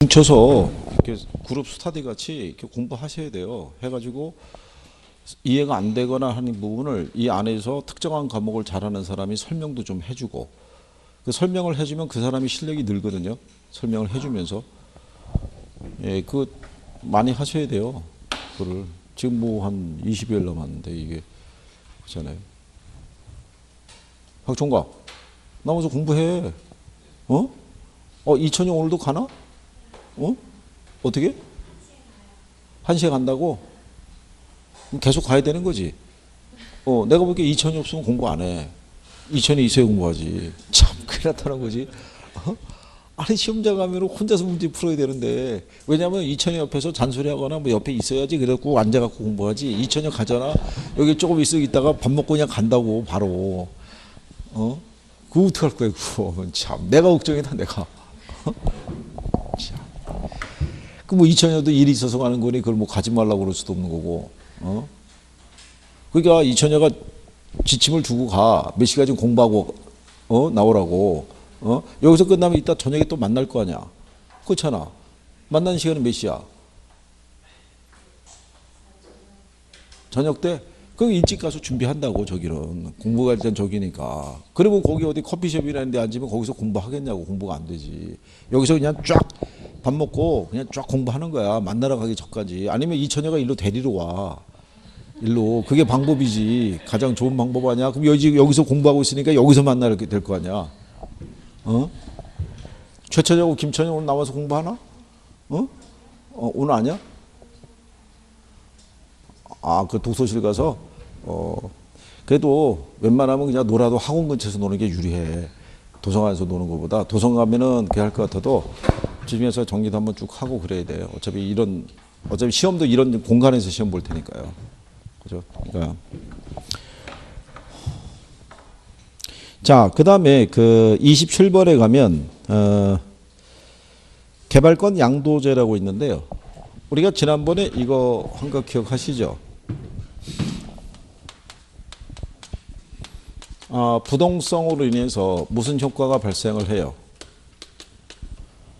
뭉쳐서 이렇게 그룹 스터디 같이 이렇게 공부하셔야 돼요. 해가지고 이해가 안 되거나 하는 부분을 이 안에서 특정한 과목을 잘하는 사람이 설명도 좀 해주고, 그 설명을 해주면 그 사람이 실력이 늘거든요. 설명을 해주면서. 예, 그 많이 하셔야 돼요. 그거를 지금 뭐 한 20여일 남았는데 이게 그렇잖아요. 박종각, 나와서 공부해. 이천이 오늘도 가나? 어떻게? 1시에 간다고? 그럼 계속 가야 되는 거지. 내가 보기에 2천이 없으면 공부 안 해. 2천이 있어야 공부하지. 참 큰일 났다는 거지. 아니 시험장 가면 혼자서 문제 풀어야 되는데, 왜냐면 2천이 옆에서 잔소리하거나 뭐 옆에 있어야지. 그래갖고 앉아갖고 공부하지. 2천이 가잖아. 여기 조금 있다가 밥 먹고 그냥 간다고 바로. 그거 어떡할 거야 그거. 참 내가 걱정이다 내가. 참. 그 뭐 2천여도 일이 있어서 가는 거니 그걸 뭐 가지 말라고 그럴 수도 없는 거고. 그러니까 2천여가 지침을 두고 가. 몇 시까지 공부하고 나오라고. 여기서 끝나면 이따 저녁에 또 만날 거 아니야. 그렇잖아. 만나는 시간은 몇 시야? 저녁 때? 그럼 일찍 가서 준비한다고. 저기는 공부가 일단 저기니까. 그리고 거기 어디 커피숍이라는 데 앉으면 거기서 공부하겠냐고. 공부가 안 되지. 여기서 그냥 쫙 밥 먹고 그냥 쫙 공부하는 거야. 만나러 가기 전까지. 아니면 이처녀가 일로 데리러 와. 일로. 그게 방법이지. 가장 좋은 방법 아니야. 그럼 여기서 공부하고 있으니까 여기서 만나게 될 거 아니야. 최처녀하고 김처녀 오늘 나와서 공부하나? 오늘 아니야? 그 독서실 가서? 그래도 웬만하면 그냥 놀아도 학원 근처에서 노는 게 유리해. 도서관에서 노는 것보다. 도서관 가면은 그게 할 것 같아도 집에서 정리도 한번 쭉 하고 그래야 돼요. 어차피 시험도 이런 공간에서 시험 볼 테니까요. 그죠? 그러니까. 자, 그 다음에 그 27번에 가면, 개발권 양도제라고 있는데요. 우리가 지난번에 이거 한 거 기억하시죠? 부동성으로 인해서 무슨 효과가 발생을 해요?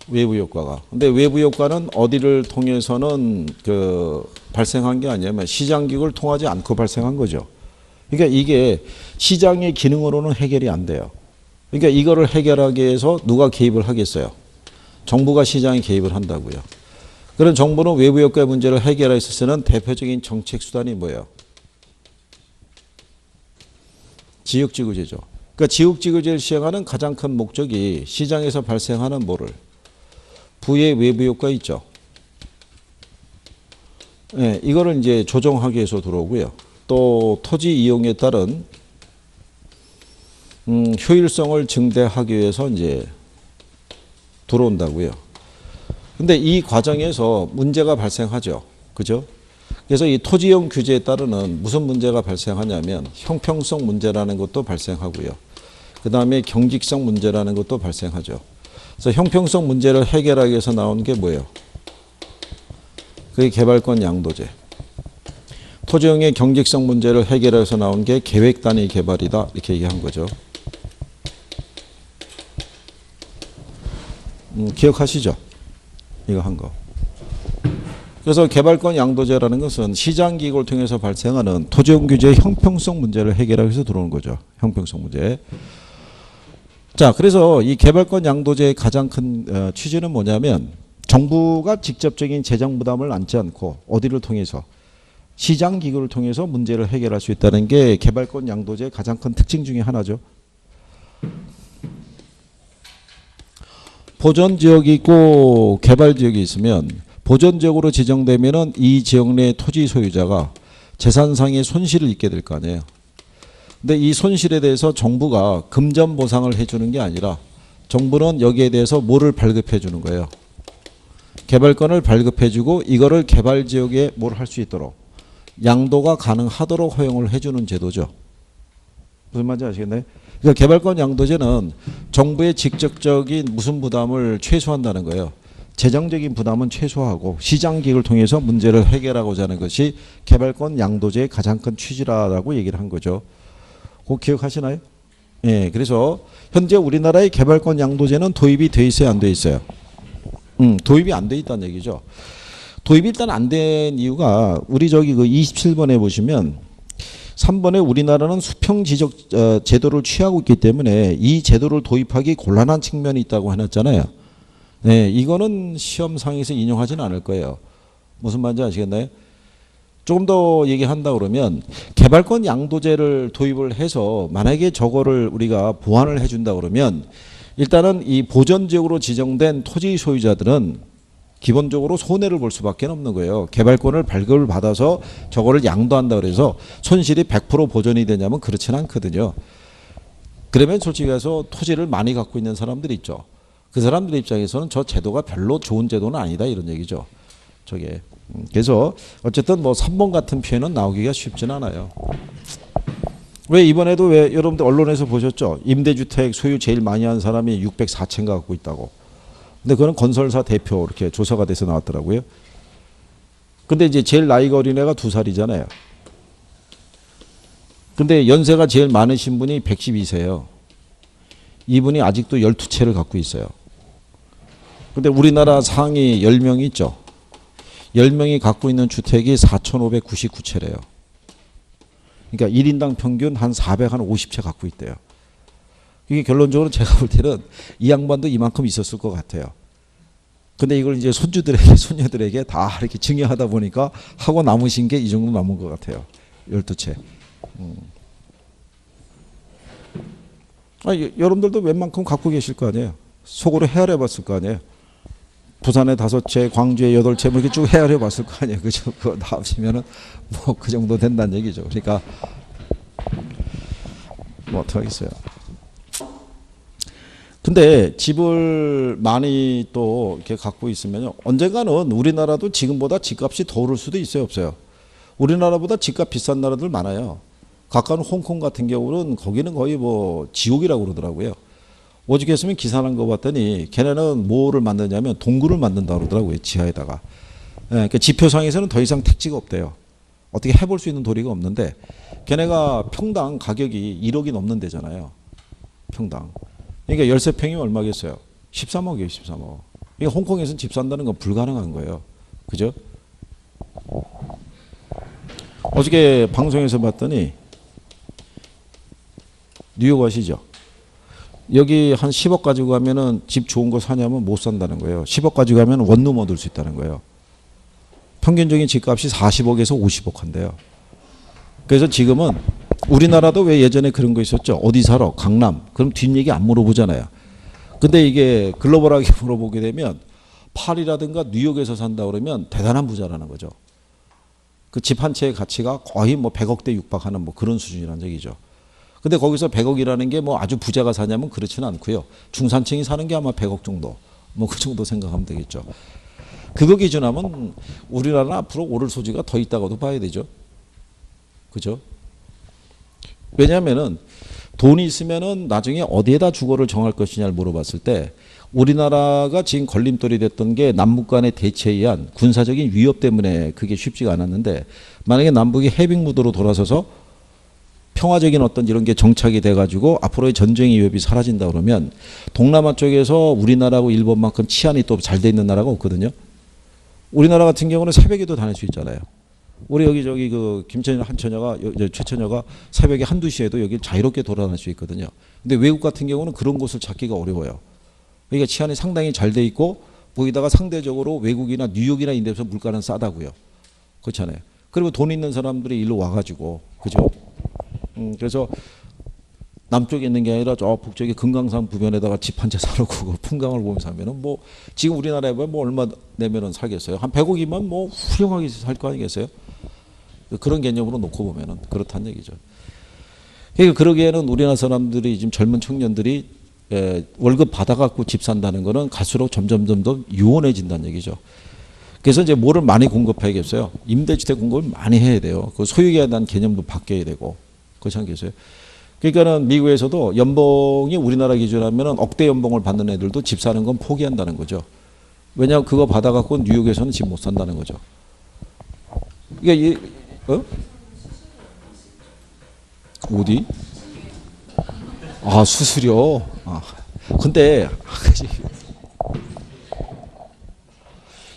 외부 효과가. 근데 외부 효과는 어디를 통해서는 발생한 게 아니냐면 시장 기구를 통하지 않고 발생한 거죠. 그러니까 이게 시장의 기능으로는 해결이 안 돼요. 그러니까 이거를 해결하기 위해서 누가 개입을 하겠어요? 정부가 시장에 개입을 한다고요. 그런 정부는 외부 효과의 문제를 해결할 수 있는 대표적인 정책 수단이 뭐예요? 지역지구제죠. 그러니까 지역지구제를 시행하는 가장 큰 목적이 시장에서 발생하는 뭐를? 부의 외부 효과 있죠. 네, 이거를 이제 조정하기 위해서 들어오고요. 또 토지 이용에 따른 효율성을 증대하기 위해서 이제 들어온다고요. 근데 이 과정에서 문제가 발생하죠. 그죠? 그래서 이 토지이용 규제에 따르는 무슨 문제가 발생하냐면 형평성 문제라는 것도 발생하고요. 그 다음에 경직성 문제라는 것도 발생하죠. 그래서 형평성 문제를 해결하기 위해서 나온 게 뭐예요? 그게 개발권 양도제. 토지용의 경직성 문제를 해결하기 위해서 나온 게 계획 단위 개발이다. 이렇게 얘기한 거죠. 기억하시죠? 이거 한 거. 그래서 개발권 양도제라는 것은 시장 기구를 통해서 발생하는 토지용 규제의 형평성 문제를 해결하기 위해서 들어오는 거죠. 형평성 문제. 자, 그래서 이 개발권 양도제의 가장 큰 취지는 뭐냐면 정부가 직접적인 재정 부담을 안지 않고 어디를 통해서 시장 기구를 통해서 문제를 해결할 수 있다는 게 개발권 양도제의 가장 큰 특징 중에 하나죠. 보전 지역이 있고 개발 지역이 있으면 보전 지역으로 지정되면은 이 지역 내 토지 소유자가 재산상의 손실을 입게 될 거 아니에요. 근데 이 손실에 대해서 정부가 금전 보상을 해주는 게 아니라 정부는 여기에 대해서 뭐를 발급해 주는 거예요? 개발권을 발급해 주고 이거를 개발 지역에 뭘 할 수 있도록 양도가 가능하도록 허용을 해주는 제도죠. 무슨 말인지 아시겠나요? 그러니까 개발권 양도제는 정부의 직접적인 무슨 부담을 최소화한다는 거예요. 재정적인 부담은 최소화하고 시장 기획을 통해서 문제를 해결하고자 하는 것이 개발권 양도제의 가장 큰 취지라고 얘기를 한 거죠. 그거 기억하시나요? 예, 그래서 현재 우리나라의 개발권 양도제는 도입이 돼 있어요, 안 돼 있어요? 도입이 안 돼 있다는 얘기죠. 도입이 일단 안 된 이유가 우리 저기 그 27번에 보시면 3번에 우리나라는 수평 지적 제도를 취하고 있기 때문에 이 제도를 도입하기 곤란한 측면이 있다고 해놨잖아요. 네, 이거는 시험상에서 인용하지는 않을 거예요. 무슨 말인지 아시겠나요? 조금 더 얘기한다 그러면 개발권 양도제를 도입을 해서 만약에 저거를 우리가 보완을 해준다 그러면 일단은 이 보전지역으로 지정된 토지 소유자들은 기본적으로 손해를 볼 수밖에 없는 거예요. 개발권을 발급을 받아서 저거를 양도한다 그래서 손실이 100% 보전이 되냐면 그렇지는 않거든요. 그러면 솔직히 해서 토지를 많이 갖고 있는 사람들이 있죠. 그 사람들 입장에서는 저 제도가 별로 좋은 제도는 아니다 이런 얘기죠. 저게. 그래서 어쨌든 뭐 3번 같은 표현은 나오기가 쉽진 않아요. 왜 이번에도 왜 여러분들 언론에서 보셨죠? 임대주택 소유 제일 많이 한 사람이 604채인가 갖고 있다고. 근데 그거는 건설사 대표 이렇게 조사가 돼서 나왔더라고요. 근데 이제 제일 나이가 어린 애가 2살이잖아요. 근데 연세가 제일 많으신 분이 112세예요. 이분이 아직도 12채를 갖고 있어요. 근데 우리나라 상위 10명이 있죠. 10명이 갖고 있는 주택이 4,599채래요. 그러니까 1인당 평균 한 450채 갖고 있대요. 이게 결론적으로 제가 볼 때는 이 양반도 이만큼 있었을 것 같아요. 근데 이걸 이제 손주들에게, 손녀들에게 다 이렇게 증여하다 보니까 하고 남으신 게 이 정도 남은 것 같아요. 12채. 여러분들도 웬만큼 갖고 계실 거 아니에요. 속으로 헤아려 봤을 거 아니에요. 부산에 5채, 광주에 8채 뭐 이렇게 쭉 헤아려 봤을 거 아니에요. 그죠? 그거 다 합치면은 뭐 그 정도 된다는 얘기죠. 그러니까 뭐 어떡하겠어요. 근데 집을 많이 또 이렇게 갖고 있으면요. 언젠가는 우리나라도 지금보다 집값이 더 오를 수도 있어요, 없어요? 우리나라보다 집값 비싼 나라들 많아요. 가까운 홍콩 같은 경우는 거기는 거의 뭐 지옥이라고 그러더라고요. 오죽했으면 기사 난 거 봤더니 걔네는 뭐를 만드냐면 동굴을 만든다고 그러더라고요. 지하에다가. 예, 그러니까 지표상에서는 더 이상 택지가 없대요. 어떻게 해볼 수 있는 도리가 없는데 걔네가 평당 가격이 1억이 넘는 데잖아요. 평당. 그러니까 13평이면 얼마겠어요? 13억이에요. 13억. 그러니까 홍콩에서는 집 산다는 건 불가능한 거예요. 그죠? 어저께 방송에서 봤더니 뉴욕 아시죠? 여기 한 10억 가지고 가면은 집 좋은 거 사냐면 못 산다는 거예요. 10억 가지고 가면 원룸 얻을 수 있다는 거예요. 평균적인 집값이 40억에서 50억 한대요. 그래서 지금은 우리나라도 왜 예전에 그런 거 있었죠? 어디 살아? 강남. 그럼 뒷얘기 안 물어보잖아요. 근데 이게 글로벌하게 물어보게 되면 파리라든가 뉴욕에서 산다 그러면 대단한 부자라는 거죠. 그 집 한 채의 가치가 거의 뭐 100억대 육박하는 뭐 그런 수준이라는 얘기죠. 근데 거기서 100억이라는 게 뭐 아주 부자가 사냐면 그렇지는 않고요. 중산층이 사는 게 아마 100억 정도. 뭐 그 정도 생각하면 되겠죠. 그거 기준하면 우리나라는 앞으로 오를 소지가 더 있다고도 봐야 되죠. 그죠? 왜냐하면은 돈이 있으면은 나중에 어디에다 주거를 정할 것이냐를 물어봤을 때 우리나라가 지금 걸림돌이 됐던 게 남북 간의 대치에 의한 군사적인 위협 때문에 그게 쉽지가 않았는데 만약에 남북이 해빙무드로 돌아서서 평화적인 어떤 이런 게 정착이 돼가지고 앞으로의 전쟁의 위협이 사라진다 그러면 동남아 쪽에서 우리나라하고 일본만큼 치안이 또 잘 돼 있는 나라가 없거든요. 우리나라 같은 경우는 새벽에도 다닐 수 있잖아요. 우리 여기 저기 그 김천일 한처녀가 최처녀가 새벽에 한두 시에도 여기 자유롭게 돌아다닐 수 있거든요. 근데 외국 같은 경우는 그런 곳을 찾기가 어려워요. 그러니까 치안이 상당히 잘 돼 있고 거기다가 상대적으로 외국이나 뉴욕이나 이런 데서 물가는 싸다고요. 그렇잖아요. 그리고 돈 있는 사람들이 일로 와가지고 그죠? 그래서 남쪽에 있는 게 아니라 저 북쪽에 금강산 부변에다가 집 한 채 사놓고 그 풍광을 보면서 하면은 뭐 지금 우리나라에 보면 뭐 얼마 내면은 살겠어요? 한 100억이면 뭐 훌륭하게 살 거 아니겠어요? 그런 개념으로 놓고 보면은 그렇다는 얘기죠. 그러니까 그러기에는 우리나라 사람들이 지금 젊은 청년들이 월급 받아갖고 집 산다는 거는 갈수록 점점 더 유원해진다는 얘기죠. 그래서 이제 뭐를 많이 공급해야겠어요. 임대주택 공급을 많이 해야 돼요. 그 소유에 대한 개념도 바뀌어야 되고. 그렇지 않겠어요? 그러니까는 미국에서도 연봉이 우리나라 기준하면 억대 연봉을 받는 애들도 집 사는 건 포기한다는 거죠. 왜냐하면 그거 받아갖고 뉴욕에서는 집 못 산다는 거죠. 이게 어디? 아 수수료. 아 근데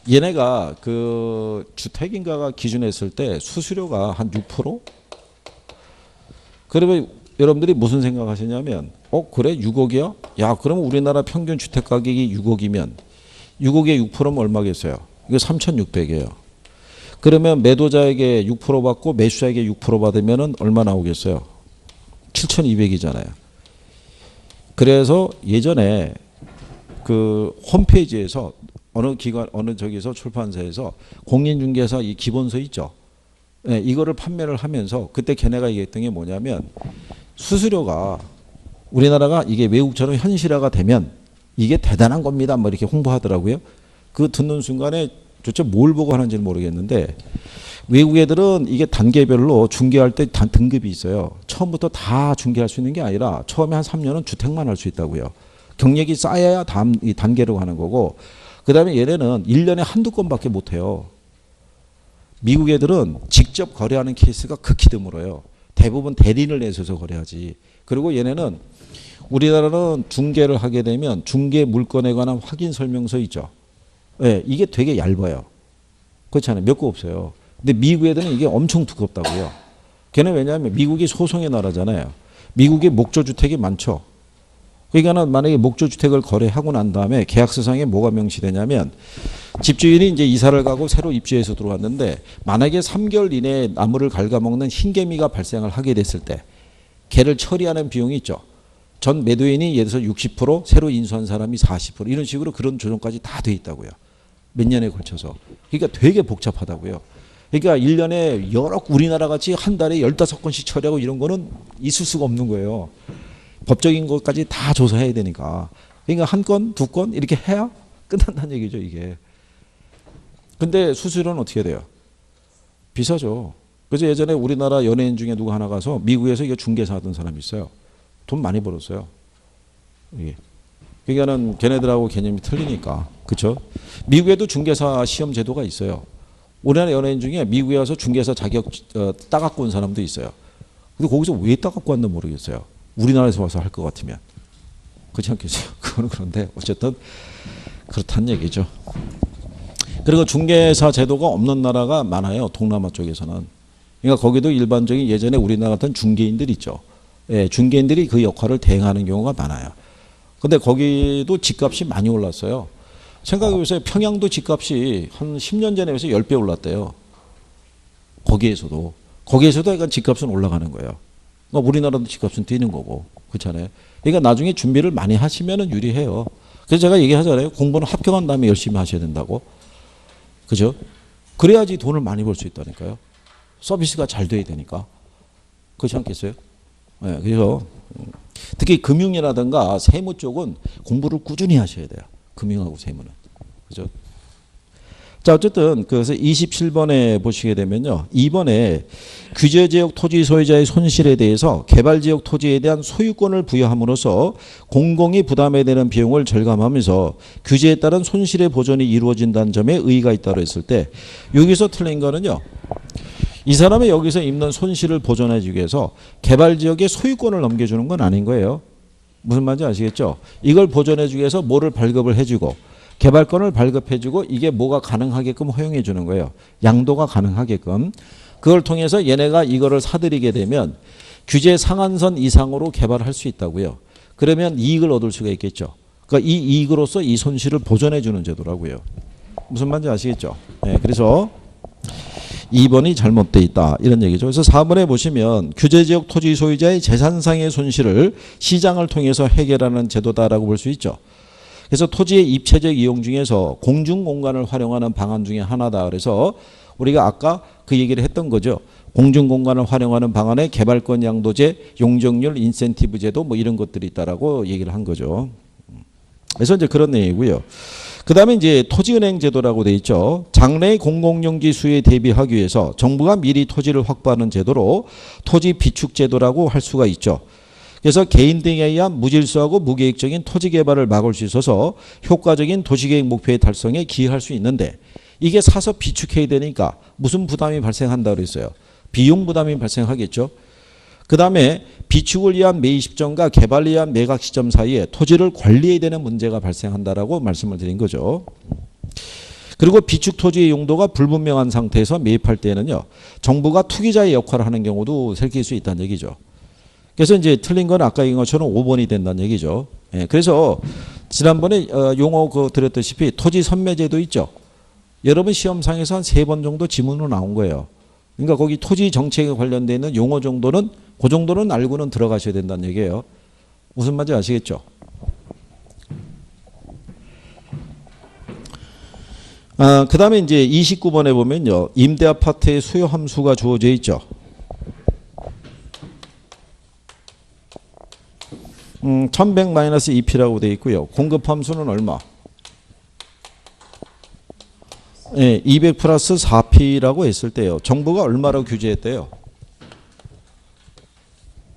얘네가 그 주택인가가 기준했을 때 수수료가 한 6%? 그러면 여러분들이 무슨 생각하시냐면 그래 6억이야? 야 그러면 우리나라 평균 주택 가격이 6억이면 6억에 6%면 얼마겠어요? 이거 3,600이에요. 그러면 매도자에게 6% 받고 매수자에게 6% 받으면 얼마 나오겠어요? 7,200이잖아요. 그래서 예전에 그 홈페이지에서 어느 기관 어느 저기서 출판사에서 공인중개사 이 기본서 있죠. 네, 이거를 판매를 하면서 그때 걔네가 얘기했던 게 뭐냐면 수수료가 우리나라가 이게 외국처럼 현실화가 되면 이게 대단한 겁니다. 뭐 이렇게 홍보하더라고요. 그 듣는 순간에 도대체 뭘 보고 하는지는 모르겠는데 외국 애들은 이게 단계별로 중개할 때 등급이 있어요. 처음부터 다 중개할 수 있는 게 아니라 처음에 한 3년은 주택만 할 수 있다고요. 경력이 쌓여야 다음 이 단계로 가는 거고 그다음에 얘네는 1년에 한두 건밖에 못 해요. 미국 애들은 직접 거래하는 케이스가 극히 드물어요. 대부분 대리인을 내서서 거래하지. 그리고 얘네는 우리나라는 중개를 하게 되면 중개 물건에 관한 확인 설명서 있죠. 네, 이게 되게 얇아요. 그렇잖아요. 몇 거 없어요. 근데 미국 애들은 이게 엄청 두껍다고요. 걔는 왜냐하면 미국이 소송의 나라잖아요. 미국에 목조주택이 많죠. 그러니까는 만약에 목조주택을 거래하고 난 다음에 계약서상에 뭐가 명시되냐면 집주인이 이제 이사를 가고 새로 입주해서 들어왔는데 만약에 3개월 이내에 나무를 갉아먹는 흰개미가 발생을 하게 됐을 때 걔를 처리하는 비용이 있죠. 전 매도인이 예를 들어서 60% 새로 인수한 사람이 40% 이런 식으로 그런 조정까지 다 돼 있다고요. 몇 년에 걸쳐서. 그러니까 되게 복잡하다고요. 그러니까 1년에 여러 우리나라 같이 한 달에 15건씩 처리하고 이런 거는 있을 수가 없는 거예요. 법적인 것까지 다 조사해야 되니까. 그러니까 한 건, 두 건 이렇게 해야 끝난다는 얘기죠, 이게. 근데 수수료는 어떻게 돼요? 비싸죠. 그래서 예전에 우리나라 연예인 중에 누구 하나 가서 미국에서 이거 중개사 하던 사람이 있어요. 돈 많이 벌었어요. 이게. 그러니까는 걔네들하고 개념이 틀리니까. 그렇죠? 미국에도 중개사 시험 제도가 있어요. 우리나라 연예인 중에 미국에 와서 중개사 자격 따갖고 온 사람도 있어요. 근데 거기서 왜 따갖고 왔나 모르겠어요. 우리나라에서 와서 할 것 같으면. 그렇지 않겠어요? 그건 그런데 어쨌든 그렇다는 얘기죠. 그리고 중개사 제도가 없는 나라가 많아요. 동남아 쪽에서는. 그러니까 거기도 일반적인 예전에 우리나라 같은 중개인들 있죠. 예, 중개인들이 그 역할을 대행하는 경우가 많아요. 근데 거기도 집값이 많이 올랐어요. 생각해보세요. 평양도 집값이 한 10년 전에 비해서 10배 올랐대요. 거기에서도 약간 집값은 올라가는 거예요. 그러니까 우리나라도 집값은 뛰는 거고. 그렇잖아요. 그러니까 나중에 준비를 많이 하시면 유리해요. 그래서 제가 얘기하잖아요. 공부는 합격한 다음에 열심히 하셔야 된다고. 그죠? 그래야지 돈을 많이 벌 수 있다니까요. 서비스가 잘 돼야 되니까. 그렇지 않겠어요? 네, 그래서 특히 금융이라든가 세무 쪽은 공부를 꾸준히 하셔야 돼요. 금융하고 세무는. 그죠? 자, 어쨌든 그래서 27번에 보시게 되면요. 2번에 규제지역 토지 소유자의 손실에 대해서 개발지역 토지에 대한 소유권을 부여함으로써 공공이 부담해야 되는 비용을 절감하면서 규제에 따른 손실의 보전이 이루어진다는 점에 의의가 있다고 했을 때 여기서 틀린 거는요. 이 사람이 여기서 입는 손실을 보전해 주기 위해서 개발지역에 소유권을 넘겨주는 건 아닌 거예요. 무슨 말인지 아시겠죠? 이걸 보전해 주기 위해서 뭐를 발급을 해주고 개발권을 발급해주고 이게 뭐가 가능하게끔 허용해 주는 거예요. 양도가 가능하게끔. 그걸 통해서 얘네가 이거를 사들이게 되면 규제 상한선 이상으로 개발할 수 있다고요. 그러면 이익을 얻을 수가 있겠죠. 그러니까 이 이익으로서 이 손실을 보전해 주는 제도라고요. 무슨 말인지 아시겠죠? 네, 그래서 2번이 잘못돼 있다 이런 얘기죠. 그래서 4번에 보시면 규제지역 토지 소유자의 재산상의 손실을 시장을 통해서 해결하는 제도다라고 볼 수 있죠. 그래서 토지의 입체적 이용 중에서 공중공간을 활용하는 방안 중에 하나다. 그래서 우리가 아까 그 얘기를 했던 거죠. 공중공간을 활용하는 방안에 개발권 양도제, 용적률, 인센티브 제도 뭐 이런 것들이 있다라고 얘기를 한 거죠. 그래서 이제 그런 내용이고요. 그 다음에 이제 토지은행 제도라고 돼 있죠. 장래의 공공용지 수요에 대비하기 위해서 정부가 미리 토지를 확보하는 제도로 토지 비축 제도라고 할 수가 있죠. 그래서 개인 등에 의한 무질서하고 무계획적인 토지 개발을 막을 수 있어서 효과적인 도시계획 목표의 달성에 기여할 수 있는데 이게 사서 비축해야 되니까 무슨 부담이 발생한다고 그랬어요. 비용 부담이 발생하겠죠. 그 다음에 비축을 위한 매입 시점과 개발을 위한 매각 시점 사이에 토지를 관리해야 되는 문제가 발생한다라고 말씀을 드린 거죠. 그리고 비축 토지의 용도가 불분명한 상태에서 매입할 때는요, 정부가 투기자의 역할을 하는 경우도 생길 수 있다는 얘기죠. 그래서 이제 틀린 건 아까 이런 것처럼 5번이 된다는 얘기죠. 예, 그래서 지난번에 용어 드렸다시피 토지 선매제도 있죠. 여러분 시험상에서 한 3번 정도 지문으로 나온 거예요. 그러니까 거기 토지 정책에 관련되어 있는 용어 정도는 그 정도는 알고는 들어가셔야 된다는 얘기예요. 무슨 말인지 아시겠죠? 그 다음에 이제 29번에 보면요. 임대 아파트의 수요 함수가 주어져 있죠. 1100-2P라고 되어 있고요. 공급 함수는 얼마? 예, 200 플러스 4P라고 했을 때요. 정부가 얼마로 규제했대요?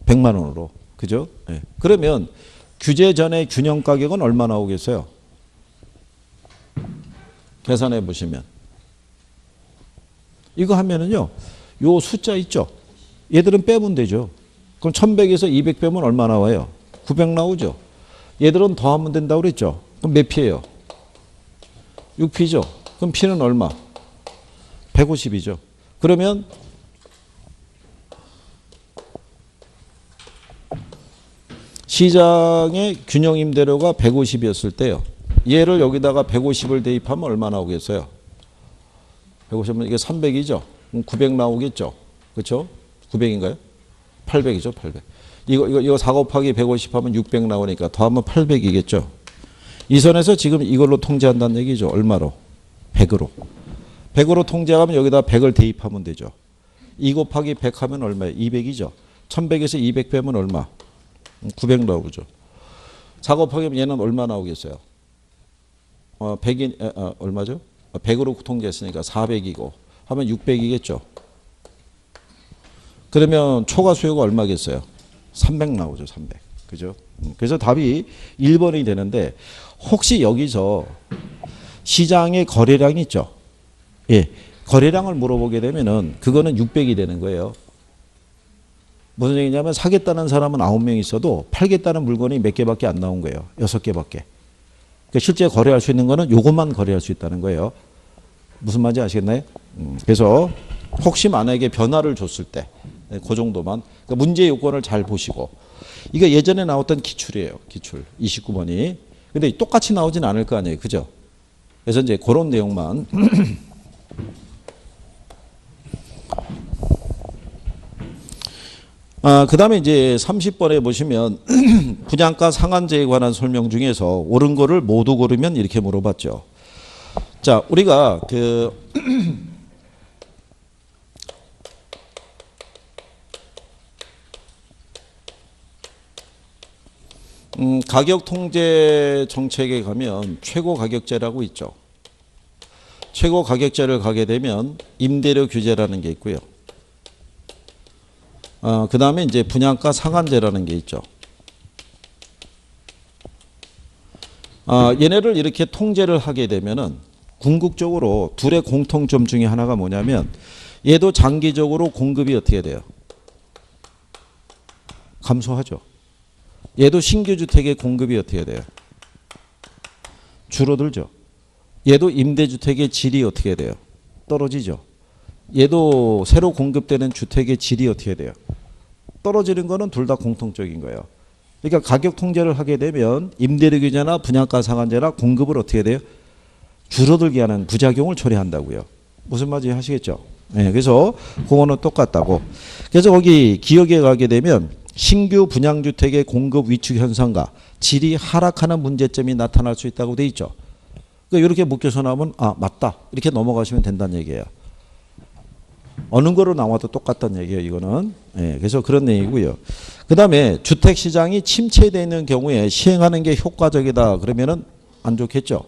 100만 원으로. 그죠? 예. 그러면 규제 전에 균형 가격은 얼마 나오겠어요? 계산해 보시면. 이거 하면은요. 요 숫자 있죠? 얘들은 빼면 되죠. 그럼 1100에서 200 빼면 얼마 나와요? 900 나오죠. 얘들은 더하면 된다고 그랬죠. 그럼 몇 P예요? 6P죠. 그럼 P는 얼마? 150이죠. 그러면 시장의 균형 임대료가 150이었을 때요. 얘를 여기다가 150을 대입하면 얼마 나오겠어요? 150은 이게 300이죠. 그럼 900 나오겠죠. 그렇죠? 900인가요? 800이죠. 800. 이거 4 곱하기 150 하면 600 나오니까 더하면 800이겠죠. 이 선에서 지금 이걸로 통제한다는 얘기죠. 얼마로? 100으로. 100으로 통제하면 여기다 100을 대입하면 되죠. 2 곱하기 100 하면 얼마예요? 200이죠. 1100에서 200 빼면 얼마? 900 나오죠. 4 곱하기 얘는 얼마 나오겠어요? 100이 얼마죠? 100으로 통제했으니까 400이고 하면 600이겠죠. 그러면 초과 수요가 얼마겠어요? 300 나오죠. 300. 그죠? 그래서 답이 1번이 되는데 혹시 여기서 시장의 거래량이 있죠. 예. 거래량을 물어보게 되면은 그거는 600이 되는 거예요. 무슨 얘기냐면 사겠다는 사람은 9명 있어도 팔겠다는 물건이 몇 개밖에 안 나온 거예요. 6개밖에. 그러니까 실제 거래할 수 있는 거는 요것만 거래할 수 있다는 거예요. 무슨 말인지 아시겠나요? 그래서 혹시 만약에 변화를 줬을 때 그 정도만 그러니까 문제 요건을 잘 보시고 이거 예전에 나왔던 기출이에요. 기출 29번이. 근데 똑같이 나오진 않을 거 아니에요. 그죠? 그래서 이제 그런 내용만 그 다음에 이제 30번에 보시면 분양가 상한제에 관한 설명 중에서 옳은 거를 모두 고르면 이렇게 물어봤죠. 자, 우리가 가격 통제 정책에 가면 최고 가격제라고 있죠. 최고 가격제를 가게 되면 임대료 규제라는 게 있고요. 그 다음에 이제 분양가 상한제라는 게 있죠. 얘네를 이렇게 통제를 하게 되면은 궁극적으로 둘의 공통점 중에 하나가 뭐냐면 얘도 장기적으로 공급이 어떻게 돼요? 감소하죠. 얘도 신규 주택의 공급이 어떻게 돼요? 줄어들죠. 얘도 임대주택의 질이 어떻게 돼요? 떨어지죠. 얘도 새로 공급되는 주택의 질이 어떻게 돼요? 떨어지는 거는 둘 다 공통적인 거예요. 그러니까 가격 통제를 하게 되면 임대료 규제나 분양가 상한제나 공급을 어떻게 돼요? 줄어들게 하는 부작용을 초래한다고요. 무슨 말인지 아시겠죠? 네, 그래서 그거는 똑같다고. 그래서 거기 기억에 가게 되면 신규 분양주택의 공급 위축 현상과 질이 하락하는 문제점이 나타날 수 있다고 돼 있죠. 그러니까 이렇게 묶여서 나오면 맞다 이렇게 넘어가시면 된다는 얘기예요. 어느 거로 나와도 똑같다는 얘기예요. 이거는. 네, 그래서 그런 얘기고요. 그 다음에 주택시장이 침체되어 있는 경우에 시행하는 게 효과적이다 그러면은 안 좋겠죠.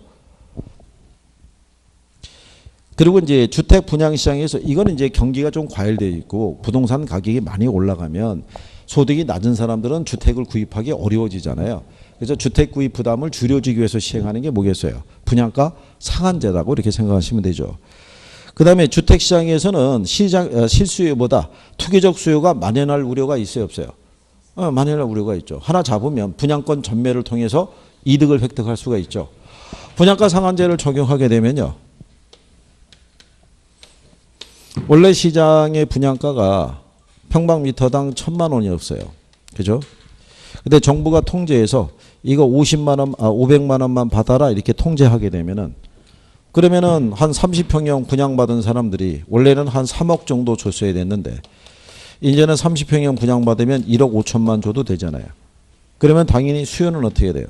그리고 이제 주택 분양 시장에서 이거는 이제 경기가 좀 과열되어 있고 부동산 가격이 많이 올라가면 소득이 낮은 사람들은 주택을 구입하기 어려워지잖아요. 그래서 주택 구입 부담을 줄여주기 위해서 시행하는 게 뭐겠어요? 분양가 상한제라고 이렇게 생각하시면 되죠. 그 다음에 주택시장에서는 실수요보다 투기적 수요가 만연할 우려가 있어요, 없어요? 만연할 우려가 있죠. 하나 잡으면 분양권 전매를 통해서 이득을 획득할 수가 있죠. 분양가 상한제를 적용하게 되면요. 원래 시장의 분양가가 평방미터당 1,000만 원이었어요. 그죠? 근데 정부가 통제해서 이거 50만 원, 500만 원만 받아라 이렇게 통제하게 되면은 그러면은 한 30평형 분양받은 사람들이 원래는 한 3억 정도 줬어야 됐는데 이제는 30평형 분양받으면 1억 5천만 줘도 되잖아요. 그러면 당연히 수요는 어떻게 돼요?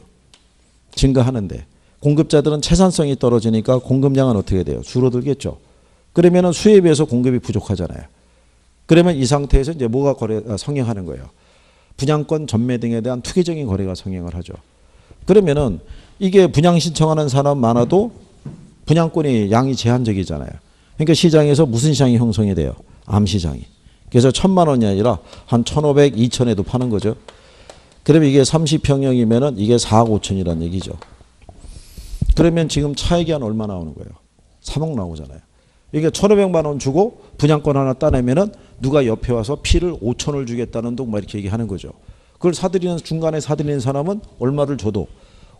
증가하는데 공급자들은 채산성이 떨어지니까 공급량은 어떻게 돼요? 줄어들겠죠. 그러면은 수요에 비해서 공급이 부족하잖아요. 그러면 이 상태에서 이제 뭐가 성행하는 거예요? 분양권 전매 등에 대한 투기적인 거래가 성행을 하죠. 그러면은 이게 분양 신청하는 사람 많아도 분양권이 양이 제한적이잖아요. 그러니까 시장에서 무슨 시장이 형성이 돼요? 암시장이. 그래서 1,000만 원이 아니라 한 1,500, 2,000에도 파는 거죠. 그러면 이게 30평형이면은 이게 4억 5천이라는 얘기죠. 그러면 지금 차익이 한 얼마 나오는 거예요? 3억 나오잖아요. 이게 1,500만 원 주고 분양권 하나 따내면은 누가 옆에 와서 피를 5천을 주겠다는 둥 막 이렇게 얘기하는 거죠. 그걸 사들이는 중간에 사들이는 사람은 얼마를 줘도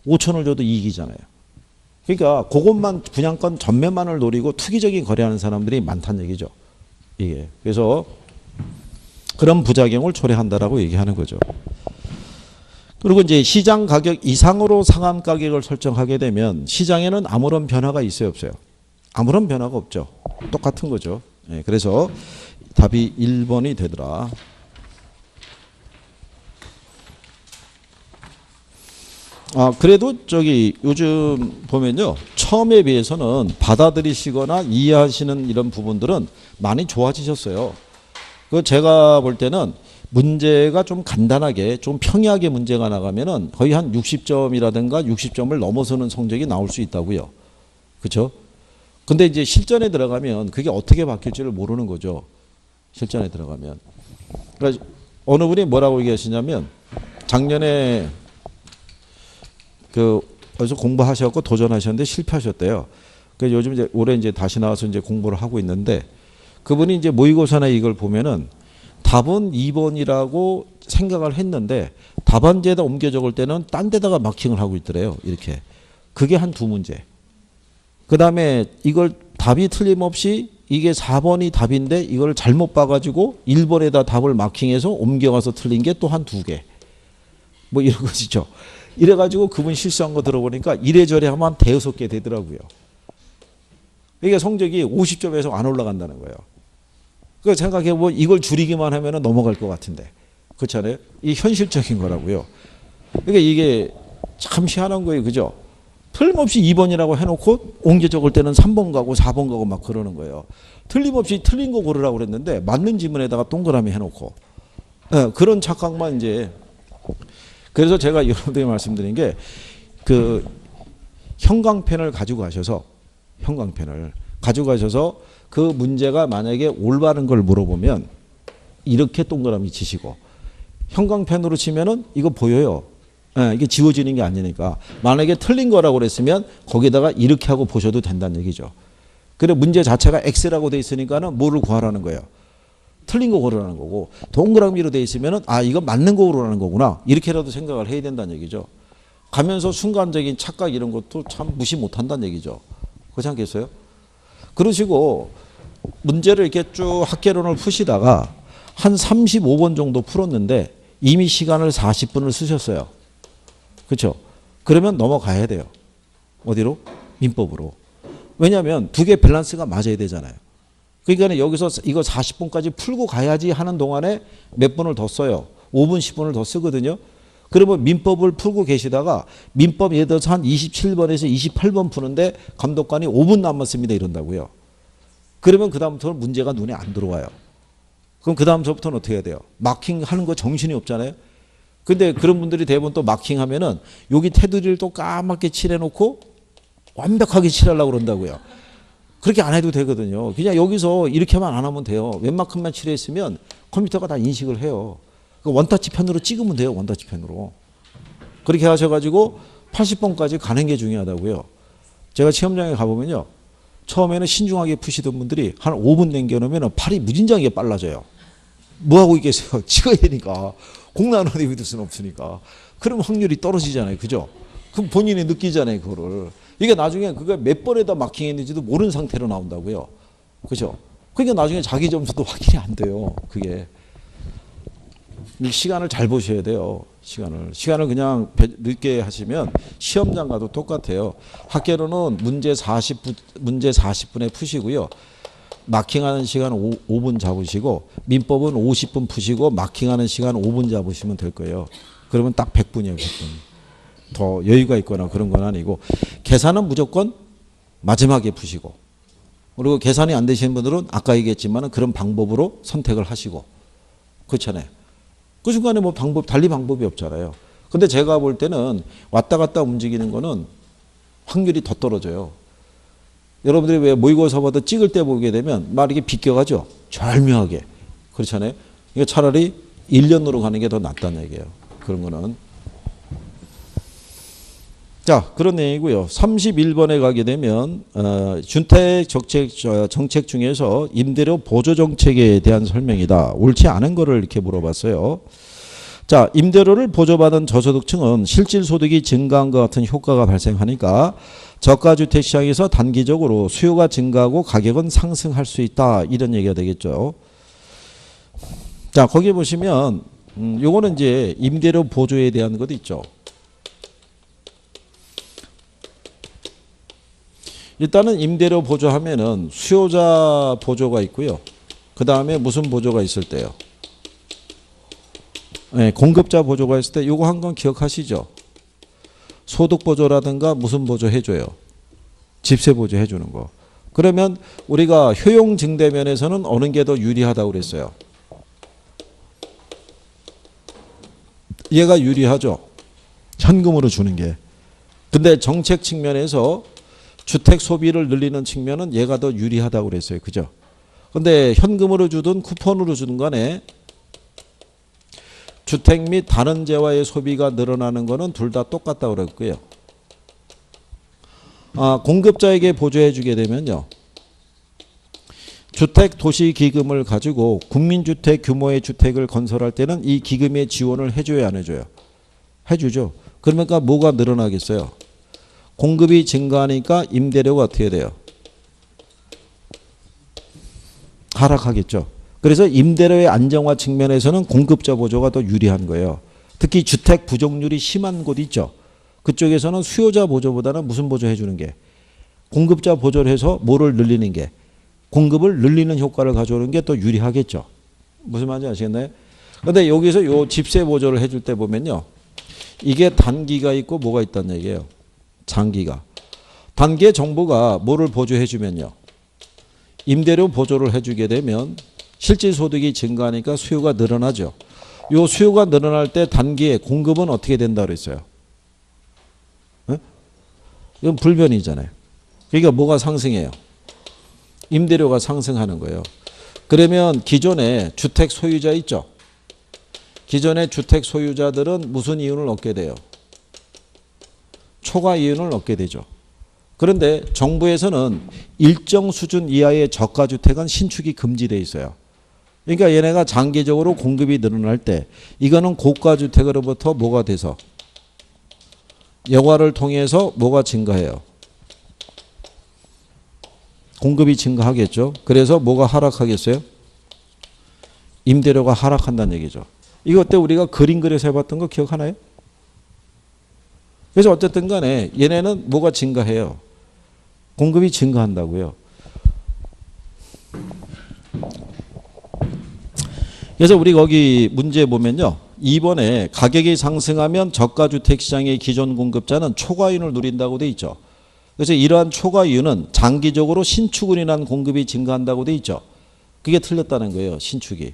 5천을 줘도 이익이잖아요. 그러니까 그것만 분양권 전매만을 노리고 투기적인 거래하는 사람들이 많다는 얘기죠. 이게 그래서 그런 부작용을 초래한다라고 얘기하는 거죠. 그리고 이제 시장 가격 이상으로 상한 가격을 설정하게 되면 시장에는 아무런 변화가 있어요, 없어요? 아무런 변화가 없죠. 똑같은 거죠. 네, 그래서 답이 1번이 되더라. 그래도 저기 요즘 보면요. 처음에 비해서는 받아들이시거나 이해하시는 이런 부분들은 많이 좋아지셨어요. 그 제가 볼 때는 문제가 좀 간단하게 좀 평이하게 문제가 나가면은 거의 한 60점이라든가 60점을 넘어서는 성적이 나올 수 있다고요. 그렇죠? 근데 이제 실전에 들어가면 그게 어떻게 바뀔지를 모르는 거죠. 실전에 들어가면. 그러니까 어느 분이 뭐라고 얘기하시냐면 작년에 어디서 공부하셔갖고 도전하셨는데 실패하셨대요. 그래서 요즘 이제 올해 이제 다시 나와서 이제 공부를 하고 있는데 그분이 이제 모의고사나 이걸 보면은 답은 2번이라고 생각을 했는데 답안지에다 옮겨 적을 때는 딴 데다가 마킹을 하고 있더래요. 이렇게. 그게 한 두 문제. 그 다음에 이걸 답이 틀림없이 이게 4번이 답인데 이걸 잘못 봐가지고 1번에다 답을 마킹해서 옮겨가서 틀린 게 또 한 두 개. 뭐 이런 것이죠. 이래가지고 그분 실수한 거 들어보니까 이래저래 하면 한 대여섯 개 되더라고요. 이게 성적이 50점에서 안 올라간다는 거예요. 그 생각해보면 이걸 줄이기만 하면 넘어갈 것 같은데. 그렇잖아요. 이 현실적인 거라고요. 그러니까 이게 참 희한한 거예요. 그죠? 틀림없이 2번이라고 해놓고 옮겨 적을 때는 3번 가고 4번 가고 막 그러는 거예요. 틀림없이 틀린 거 고르라고 그랬는데 맞는 지문에다가 동그라미 해놓고. 네, 그런 착각만 이제. 그래서 제가 여러분들에게 말씀드린 게 그 형광펜을 가지고 가셔서 그 문제가 만약에 올바른 걸 물어보면 이렇게 동그라미 치시고 형광펜으로 치면은 이거 보여요. 이게 지워지는 게 아니니까 만약에 틀린 거라고 그랬으면 거기다가 이렇게 하고 보셔도 된다는 얘기죠. 그래 문제 자체가 X라고 돼 있으니까는 뭐를 구하라는 거예요. 틀린 거 고르라는 거고 동그라미로 돼 있으면은 이거 맞는 거 고르라는 거구나 이렇게라도 생각을 해야 된다는 얘기죠. 가면서 순간적인 착각 이런 것도 참 무시 못한다는 얘기죠. 그렇지 않겠어요? 그러시고 문제를 이렇게 쭉 학개론을 푸시다가 한 35번 정도 풀었는데 이미 시간을 40분을 쓰셨어요. 그렇죠? 그러면 넘어가야 돼요. 어디로? 민법으로. 왜냐하면 두 개 밸런스가 맞아야 되잖아요. 그러니까 여기서 이거 40분까지 풀고 가야지 하는 동안에 몇 분을 더 써요. 5분, 10분을 더 쓰거든요. 그러면 민법을 풀고 계시다가 민법 예를 들어서 한 27번에서 28번 푸는데 감독관이 5분 남았습니다 이런다고요. 그러면 그 다음부터는 문제가 눈에 안 들어와요. 그럼 그 다음부터는 어떻게 해야 돼요? 마킹하는 거 정신이 없잖아요. 근데 그런 분들이 대부분 또 마킹하면은 여기 테두리를 또 까맣게 칠해놓고 완벽하게 칠하려고 그런다고요. 그렇게 안 해도 되거든요. 그냥 여기서 이렇게만 안 하면 돼요. 웬만큼만 칠했으면 컴퓨터가 다 인식을 해요. 원터치 펜으로 찍으면 돼요. 원터치 펜으로. 그렇게 하셔가지고 80번까지 가는 게 중요하다고요. 제가 시험장에 가보면요. 처음에는 신중하게 푸시던 분들이 한 5분 남겨놓으면 팔이 무진장하게 빨라져요. 뭐하고 있겠어요? 찍어야 되니까. 공나는 어디 믿을 수는 없으니까. 그럼 확률이 떨어지잖아요. 그죠? 그럼 본인이 느끼잖아요. 그거를. 이게 나중에 그거 몇 번에다 마킹했는지도 모르는 상태로 나온다고요. 그죠? 그러니까 나중에 자기 점수도 확인이 안 돼요. 그게. 시간을 잘 보셔야 돼요. 시간을 그냥 늦게 하시면 시험장 가도 똑같아요. 학계로는 문제 40분에 푸시고요. 마킹하는 시간 5분 잡으시고 민법은 50분 푸시고 마킹하는 시간 5분 잡으시면 될 거예요. 그러면 딱 100분이에요. 100분. 더 여유가 있거나 그런 건 아니고 계산은 무조건 마지막에 푸시고 그리고 계산이 안 되시는 분들은 아까 얘기했지만 그런 방법으로 선택을 하시고 그렇잖아요. 그 순간에 뭐 달리 방법이 없잖아요. 근데 제가 볼 때는 왔다 갔다 움직이는 거는 확률이 더 떨어져요. 여러분들이 왜 모의고사 봐도 찍을 때 보게 되면 막 이렇게 비껴가죠. 절묘하게. 그렇잖아요. 이게 차라리 1년으로 가는 게 더 낫다는 얘기예요. 그런 거는. 자, 그런 내용이고요. 31번에 가게 되면 준택 정책 중에서 임대료 보조 정책에 대한 설명이다. 옳지 않은 거를 이렇게 물어봤어요. 자, 임대료를 보조받은 저소득층은 실질소득이 증가한 것 같은 효과가 발생하니까 저가주택 시장에서 단기적으로 수요가 증가하고 가격은 상승할 수 있다. 이런 얘기가 되겠죠. 자, 거기 보시면 요거는 이제 임대료 보조에 대한 것도 있죠. 일단은 임대료 보조하면은 수요자 보조가 있고요. 그 다음에 무슨 보조가 있을 때요? 네, 공급자 보조가 있을 때 요거 한 건 기억하시죠? 소득 보조라든가 무슨 보조 해줘요? 집세 보조 해주는 거. 그러면 우리가 효용 증대 면에서는 어느 게 더 유리하다고 그랬어요? 얘가 유리하죠. 현금으로 주는 게. 근데 정책 측면에서 주택 소비를 늘리는 측면은 얘가 더 유리하다고 그랬어요. 그죠? 근데 현금으로 주든 쿠폰으로 주든 간에 주택 및 다른 재화의 소비가 늘어나는 거는 둘 다 똑같다고 그랬고요. 공급자에게 보조해 주게 되면요. 주택 도시 기금을 가지고 국민주택 규모의 주택을 건설할 때는 이 기금의 지원을 해줘야 안 해줘요? 해주죠. 그러니까 뭐가 늘어나겠어요? 공급이 증가하니까 임대료가 어떻게 돼요? 하락하겠죠. 그래서 임대료의 안정화 측면에서는 공급자 보조가 더 유리한 거예요. 특히 주택 부족률이 심한 곳 있죠. 그쪽에서는 수요자 보조보다는 무슨 보조 해주는 게? 공급자 보조를 해서 뭐를 늘리는 게? 공급을 늘리는 효과를 가져오는 게 더 유리하겠죠. 무슨 말인지 아시겠나요? 그런데 여기서 요 집세 보조를 해줄 때 보면요. 이게 단기가 있고 뭐가 있다는 얘기예요. 장기가. 단기에 정부가 뭐를 보조해 주면요. 임대료 보조를 해주게 되면 실질소득이 증가하니까 수요가 늘어나죠. 요 수요가 늘어날 때 단기에 공급은 어떻게 된다고 그랬어요? 네? 이건 불변이잖아요. 그러니까 뭐가 상승해요? 임대료가 상승하는 거예요. 그러면 기존에 주택 소유자 있죠? 기존의 주택 소유자들은 무슨 이윤을 얻게 돼요? 초과 이윤을 얻게 되죠. 그런데 정부에서는 일정 수준 이하의 저가주택은 신축이 금지되어 있어요. 그러니까 얘네가 장기적으로 공급이 늘어날 때 이거는 고가주택으로부터 뭐가 돼서 여과를 통해서 뭐가 증가해요? 공급이 증가하겠죠. 그래서 뭐가 하락하겠어요? 임대료가 하락한다는 얘기죠. 이것 때 우리가 그림 그려서 해봤던 거 기억하나요? 그래서 어쨌든 간에 얘네는 뭐가 증가해요? 공급이 증가한다고요. 그래서 우리 거기 문제 보면요. 2번에 가격이 상승하면 저가주택 시장의 기존 공급자는 초과이윤을 누린다고 돼 있죠. 그래서 이러한 초과이윤은 장기적으로 신축으로 인한 공급이 증가한다고 돼 있죠. 그게 틀렸다는 거예요. 신축이.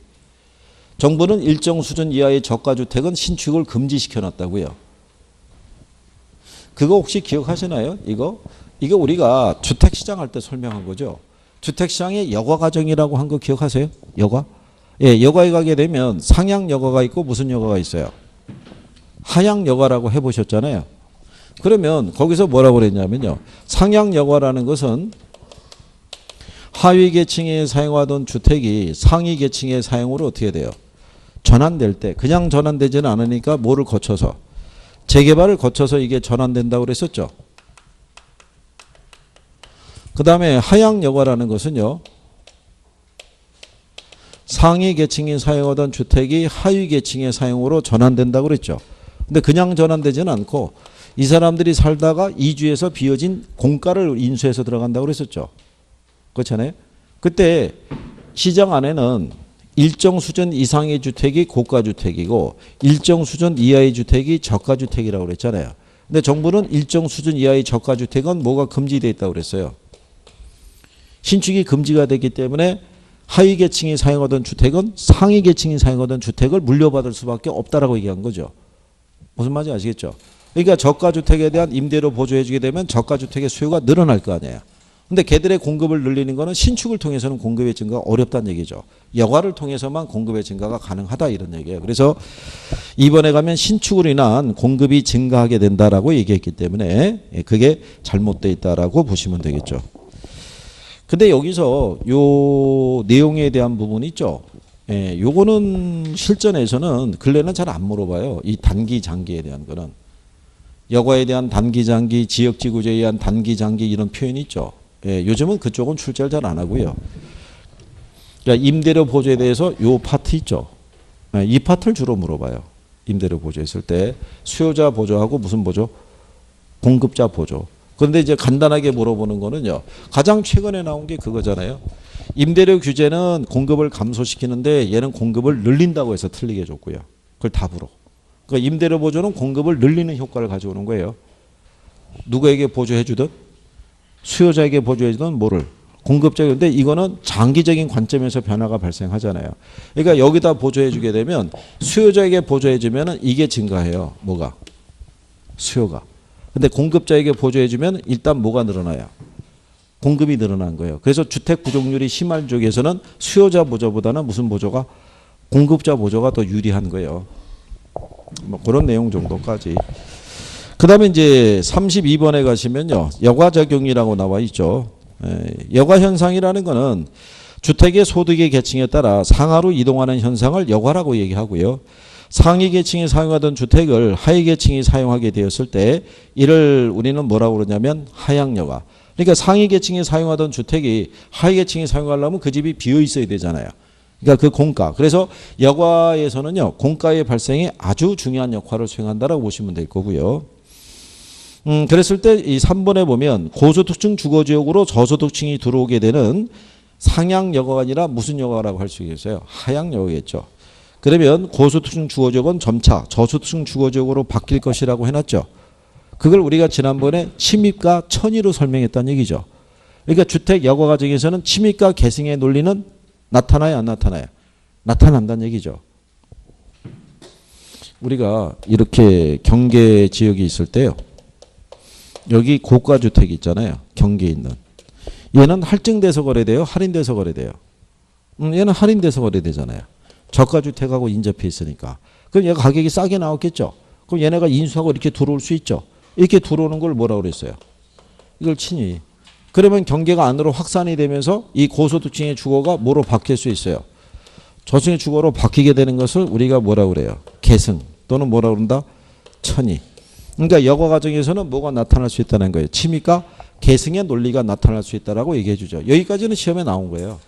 정부는 일정 수준 이하의 저가주택은 신축을 금지시켜놨다고요. 그거 혹시 기억하시나요? 이거 우리가 주택시장 할 때 설명한 거죠. 주택시장의 여과과정이라고 한 거 기억하세요? 여과? 예, 여과에 가게 되면 상향 여과가 있고 무슨 여과가 있어요? 하향 여과라고 해보셨잖아요. 그러면 거기서 뭐라고 그랬냐면요. 상향 여과라는 것은 하위 계층에 사용하던 주택이 상위 계층의 사용으로 어떻게 돼요? 전환될 때 그냥 전환되지는 않으니까 뭐를 거쳐서 재개발을 거쳐서 이게 전환된다고 그랬었죠. 그 다음에 하향 여과라는 것은요. 상위 계층이 사용하던 주택이 하위 계층의 사용으로 전환된다고 그랬죠. 근데 그냥 전환되지는 않고 이 사람들이 살다가 이주해서 비어진 공가를 인수해서 들어간다고 그랬었죠. 그렇잖아요. 그때 시장 안에는 일정 수준 이상의 주택이 고가주택이고 일정 수준 이하의 주택이 저가주택이라고 그랬잖아요. 근데 정부는 일정 수준 이하의 저가주택은 뭐가 금지되어 있다고 그랬어요. 신축이 금지가 됐기 때문에 하위 계층이 사용하던 주택은 상위 계층이 사용하던 주택을 물려받을 수밖에 없다라고 얘기한 거죠. 무슨 말인지 아시겠죠? 그러니까 저가주택에 대한 임대료 보조해 주게 되면 저가주택의 수요가 늘어날 거 아니에요. 근데 걔들의 공급을 늘리는 거는 신축을 통해서는 공급의 증가가 어렵다는 얘기죠. 여가를 통해서만 공급의 증가가 가능하다 이런 얘기예요. 그래서 이번에 가면 신축으로 인한 공급이 증가하게 된다라고 얘기했기 때문에 그게 잘못되어 있다라고 보시면 되겠죠. 근데 여기서 요 내용에 대한 부분이 있죠. 요거는 실전에서는 근래는 잘 안 물어봐요. 이 단기 장기에 대한 거는. 여가에 대한 단기 장기, 지역지구제에 의한 단기 장기 이런 표현이 있죠. 요즘은 그쪽은 출제를 잘 안 하고요. 그러니까 임대료 보조에 대해서 요 파트 있죠. 이 파트를 주로 물어봐요. 임대료 보조했을 때 수요자 보조하고 무슨 보조? 공급자 보조. 그런데 이제 간단하게 물어보는 거는요. 가장 최근에 나온 게 그거잖아요. 임대료 규제는 공급을 감소시키는데 얘는 공급을 늘린다고 해서 틀리게 줬고요. 그걸 답으로. 그러니까 임대료 보조는 공급을 늘리는 효과를 가져오는 거예요. 누구에게 보조해 주든 수요자에게 보조해 주든 뭐를 공급자인데 이거는 장기적인 관점에서 변화가 발생하잖아요. 그러니까 여기다 보조해 주게 되면 수요자에게 보조해 주면 이게 증가해요. 뭐가? 수요가. 근데 공급자에게 보조해 주면 일단 뭐가 늘어나요? 공급이 늘어난 거예요. 그래서 주택 부족률이 심한 쪽에서는 수요자 보조보다는 무슨 보조가? 공급자 보조가 더 유리한 거예요. 뭐 그런 내용 정도까지. 그 다음에 이제 32번에 가시면요. 여가작용이라고 나와 있죠. 여가현상이라는 거는 주택의 소득의 계층에 따라 상하로 이동하는 현상을 여가라고 얘기하고요. 상위 계층이 사용하던 주택을 하위 계층이 사용하게 되었을 때 이를 우리는 뭐라고 그러냐면 하향여가. 그러니까 상위 계층이 사용하던 주택이 하위 계층이 사용하려면 그 집이 비어 있어야 되잖아요. 그러니까 그 공가. 그래서 여가에서는요. 공가의 발생에 아주 중요한 역할을 수행한다라고 보시면 될 거고요. 그랬을 때 이 3번에 보면 고소득층 주거지역으로 저소득층이 들어오게 되는 상향여가가 아니라 무슨 여가라고 할 수 있겠어요? 하향여가겠죠. 그러면 고소득층 주거지역은 점차 저소득층 주거지역으로 바뀔 것이라고 해놨죠. 그걸 우리가 지난번에 침입과 천의로 설명했다는 얘기죠. 그러니까 주택 여가 과정에서는 침입과 계승의 논리는 나타나요, 안 나타나요? 나타난다는 얘기죠. 우리가 이렇게 경계 지역이 있을 때요. 여기 고가 주택이 있잖아요. 경계에 있는. 얘는 할증돼서 거래돼요? 할인돼서 거래돼요? 얘는 할인돼서 거래되잖아요. 저가 주택하고 인접해 있으니까. 그럼 얘가 가격이 싸게 나왔겠죠. 그럼 얘네가 인수하고 이렇게 들어올 수 있죠. 이렇게 들어오는 걸 뭐라고 그랬어요? 이걸 친위. 그러면 경계가 안으로 확산이 되면서 이 고소득층의 주거가 뭐로 바뀔 수 있어요? 저층의 주거로 바뀌게 되는 것을 우리가 뭐라고 그래요? 계승 또는 뭐라고 그런다? 천위. 그러니까 여가 과정에서는 뭐가 나타날 수 있다는 거예요? 침입과 계승의 논리가 나타날 수 있다라고 얘기해 주죠. 여기까지는 시험에 나온 거예요.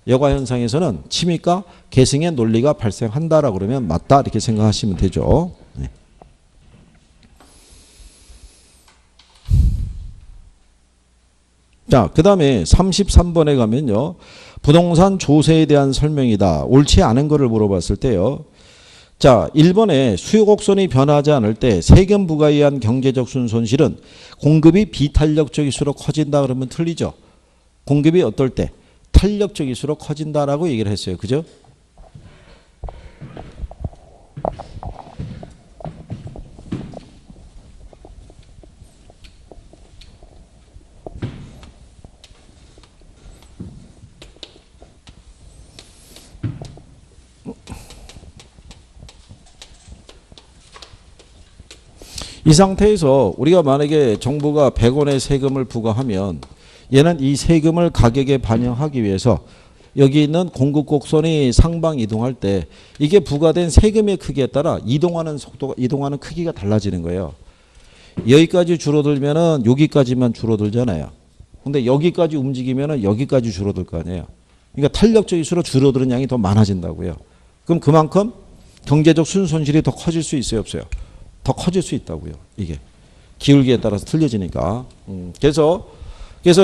여가 현상에서는 침입과 계승의 논리가 발생한다라고 그러면 맞다 이렇게 생각하시면 되죠. 네. 자, 그 다음에 33번에 가면요. 부동산 조세에 대한 설명이다. 옳지 않은 거를 물어봤을 때요. 자, 1번에 수요 곡선이 변하지 않을 때 세금 부과에 의한 경제적 순손실은 공급이 비탄력적일수록 커진다 그러면 틀리죠. 공급이 어떨 때? 탄력적일수록 커진다라고 얘기를 했어요. 그죠? 이 상태에서 우리가 만약에 정부가 100원의 세금을 부과하면 얘는 이 세금을 가격에 반영하기 위해서 여기 있는 공급 곡선이 상방 이동할 때 이게 부과된 세금의 크기에 따라 이동하는 속도가 이동하는 크기가 달라지는 거예요. 여기까지 줄어들면은 여기까지만 줄어들잖아요. 근데 여기까지 움직이면은 여기까지 줄어들 거 아니에요. 그러니까 탄력적일수록 줄어드는 양이 더 많아진다고요. 그럼 그만큼 경제적 순손실이 더 커질 수 있어요, 없어요? 더 커질 수 있다고요. 이게 기울기에 따라서 틀려지니까. 그래서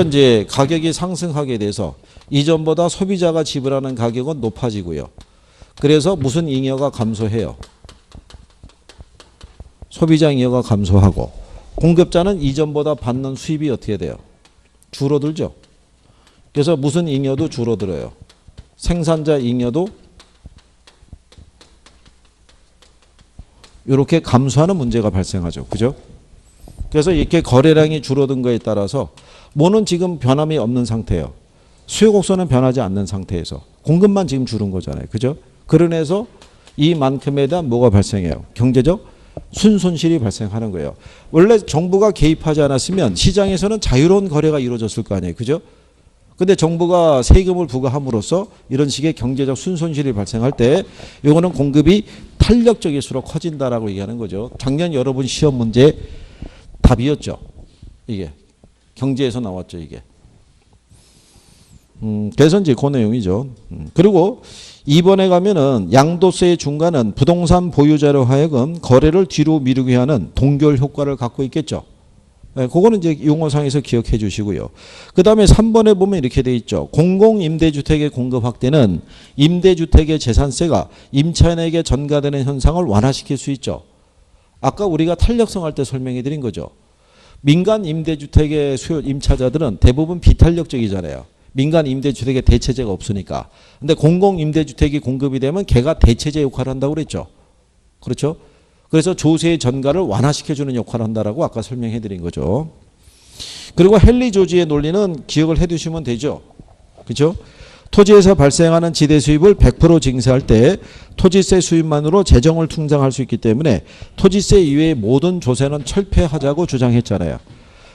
이제 가격이 상승하게 돼서 이전보다 소비자가 지불하는 가격은 높아지고요. 그래서 무슨 잉여가 감소해요. 소비자 잉여가 감소하고 공급자는 이전보다 받는 수입이 어떻게 돼요? 줄어들죠. 그래서 무슨 잉여도 줄어들어요. 생산자 잉여도 이렇게 감소하는 문제가 발생하죠. 그죠? 그래서 이렇게 거래량이 줄어든 거에 따라서 뭐는 지금 변함이 없는 상태예요. 수요 곡선은 변하지 않는 상태에서 공급만 지금 줄은 거잖아요. 그죠? 그러면서 이만큼에 대한 뭐가 발생해요? 경제적 순손실이 발생하는 거예요. 원래 정부가 개입하지 않았으면 시장에서는 자유로운 거래가 이루어졌을 거 아니에요. 그죠? 근데 정부가 세금을 부과함으로써 이런 식의 경제적 순손실이 발생할 때 이거는 공급이 탄력적일수록 커진다라고 얘기하는 거죠. 작년 여러분 시험 문제 답이었죠. 이게 경제에서 나왔죠. 이게. 그래서 이제 그 내용이죠. 그리고 이번에 가면은 양도세의 중간은 부동산 보유자로 하여금 거래를 뒤로 미루게 하는 동결 효과를 갖고 있겠죠. 네, 그거는 이제 용어상에서 기억해 주시고요. 그 다음에 3번에 보면 이렇게 돼 있죠. 공공임대주택의 공급 확대는 임대주택의 재산세가 임차인에게 전가되는 현상을 완화시킬 수 있죠. 아까 우리가 탄력성 할 때 설명해 드린 거죠. 민간 임대주택의 수요 임차자들은 대부분 비탄력적이잖아요. 민간 임대주택에 대체제가 없으니까. 근데 공공임대주택이 공급이 되면 걔가 대체제 역할을 한다고 그랬죠. 그렇죠? 그래서 조세의 전가를 완화시켜주는 역할을 한다라고 아까 설명해 드린 거죠. 그리고 헨리 조지의 논리는 기억을 해 두시면 되죠. 그렇죠? 토지에서 발생하는 지대 수입을 100% 징수할 때 토지세 수입만으로 재정을 충당할 수 있기 때문에 토지세 이외의 모든 조세는 철폐하자고 주장했잖아요.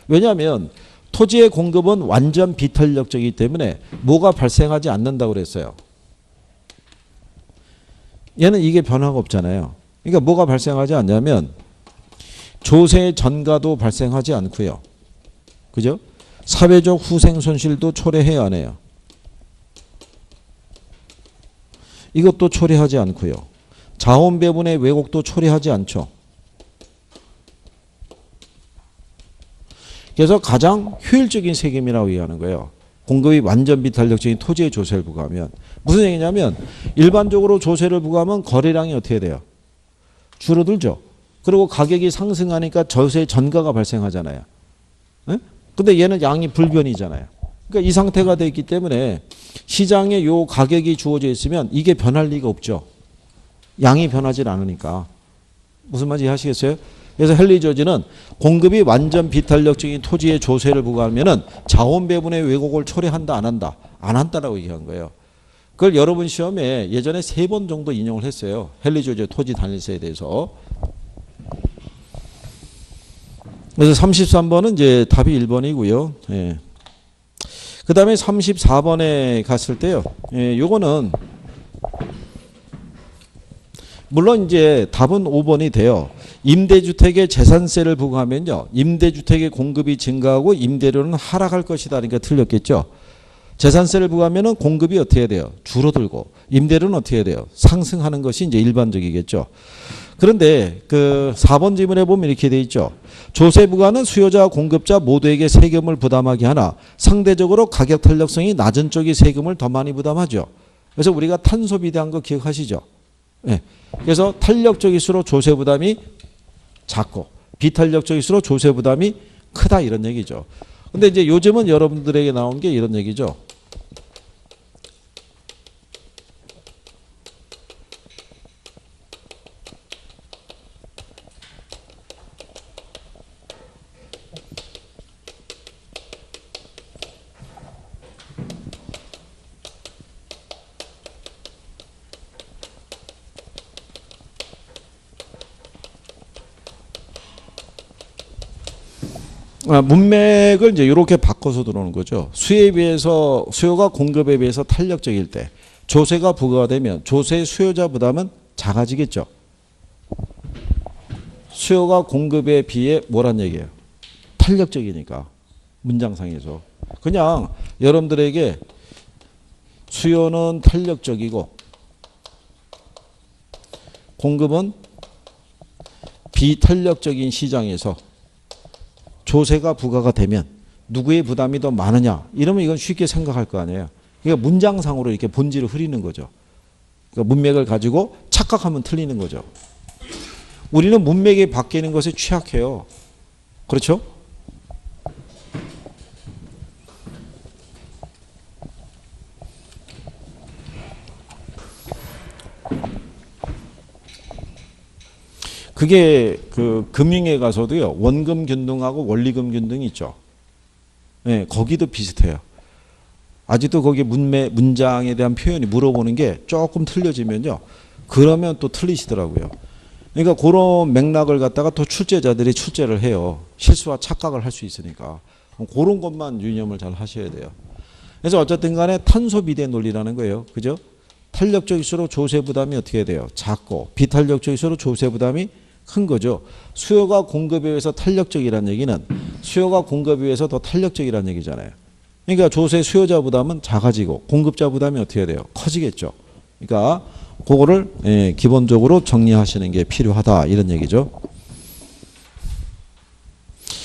왜냐하면 토지의 공급은 완전 비탄력적이기 때문에 뭐가 발생하지 않는다고 그랬어요. 얘는 이게 변화가 없잖아요. 그러니까 뭐가 발생하지 않냐면 조세 전가도 발생하지 않고요. 그죠? 사회적 후생 손실도 초래해야 하네요. 이것도 초래하지 않고요. 자원 배분의 왜곡도 초래하지 않죠. 그래서 가장 효율적인 세금이라고 얘기하는 거예요. 공급이 완전 비탄력적인 토지의 조세를 부과하면. 무슨 얘기냐면 일반적으로 조세를 부과하면 거래량이 어떻게 돼요? 줄어들죠. 그리고 가격이 상승하니까 조세 전가가 발생하잖아요. 네? 근데 얘는 양이 불변이잖아요. 그러니까 이 상태가 되어 있기 때문에 시장에 요 가격이 주어져 있으면 이게 변할 리가 없죠. 양이 변하지 않으니까. 무슨 말인지 이해하시겠어요? 그래서 헨리 조지는 공급이 완전 비탄력적인 토지의 조세를 부과하면은 자원 배분의 왜곡을 초래한다 안 한다? 안 한다라고 얘기한 거예요. 그걸 여러분 시험에 예전에 3번 정도 인용을 했어요. 헨리 조지의 토지 단일세에 대해서. 그래서 33번은 이제 답이 1번이고요. 예. 그 다음에 34번에 갔을 때요. 예, 요거는 물론 이제 답은 5번이 돼요. 임대주택에 재산세를 부과하면요. 임대주택의 공급이 증가하고 임대료는 하락할 것이다. 그러니까 틀렸겠죠. 재산세를 부과하면 공급이 어떻게 돼요? 줄어들고 임대료는 어떻게 돼요? 상승하는 것이 이제 일반적이겠죠. 그런데 그 4번 질문에 보면 이렇게 돼 있죠. 조세 부과는 수요자와 공급자 모두에게 세금을 부담하게 하나 상대적으로 가격 탄력성이 낮은 쪽이 세금을 더 많이 부담하죠. 그래서 우리가 탄소비에 대한 거 기억하시죠? 네. 그래서 탄력적일수록 조세 부담이 작고 비탄력적일수록 조세 부담이 크다 이런 얘기죠. 근데 이제 요즘은 여러분들에게 나온 게 이런 얘기죠. 문맥을 이제 이렇게 바꿔서 들어오는 거죠. 수요에 비해서 수요가 공급에 비해서 탄력적일 때 조세가 부과되면 조세 수요자 부담은 작아지겠죠. 수요가 공급에 비해 뭐란 얘기예요? 탄력적이니까 문장상에서 그냥 여러분들에게 수요는 탄력적이고 공급은 비탄력적인 시장에서 조세가 부과가 되면 누구의 부담이 더 많으냐 이러면 이건 쉽게 생각할 거 아니에요. 그러니까 문장상으로 이렇게 본질을 흐리는 거죠. 그러니까 문맥을 가지고 착각하면 틀리는 거죠. 우리는 문맥이 바뀌는 것에 취약해요. 그렇죠? 그게 그 금융에 가서도요. 원금 균등하고 원리금 균등이 있죠. 네, 거기도 비슷해요. 아직도 거기 문장에 대한 표현이 물어보는 게 조금 틀려지면요. 그러면 또 틀리시더라고요. 그러니까 그런 맥락을 갖다가 또 출제자들이 출제를 해요. 실수와 착각을 할 수 있으니까. 그런 것만 유념을 잘 하셔야 돼요. 그래서 어쨌든 간에 탄소 비대 논리라는 거예요. 그죠? 탄력적일수록 조세 부담이 어떻게 돼요? 작고 비탄력적일수록 조세 부담이 큰 거죠. 수요가 공급에 의해서 탄력적이라는 얘기는 수요가 공급에 의해서 더 탄력적이라는 얘기잖아요. 그러니까 조세 수요자 부담은 작아지고 공급자 부담이 어떻게 돼요? 커지겠죠. 그러니까 그거를 기본적으로 정리하시는 게 필요하다 이런 얘기죠.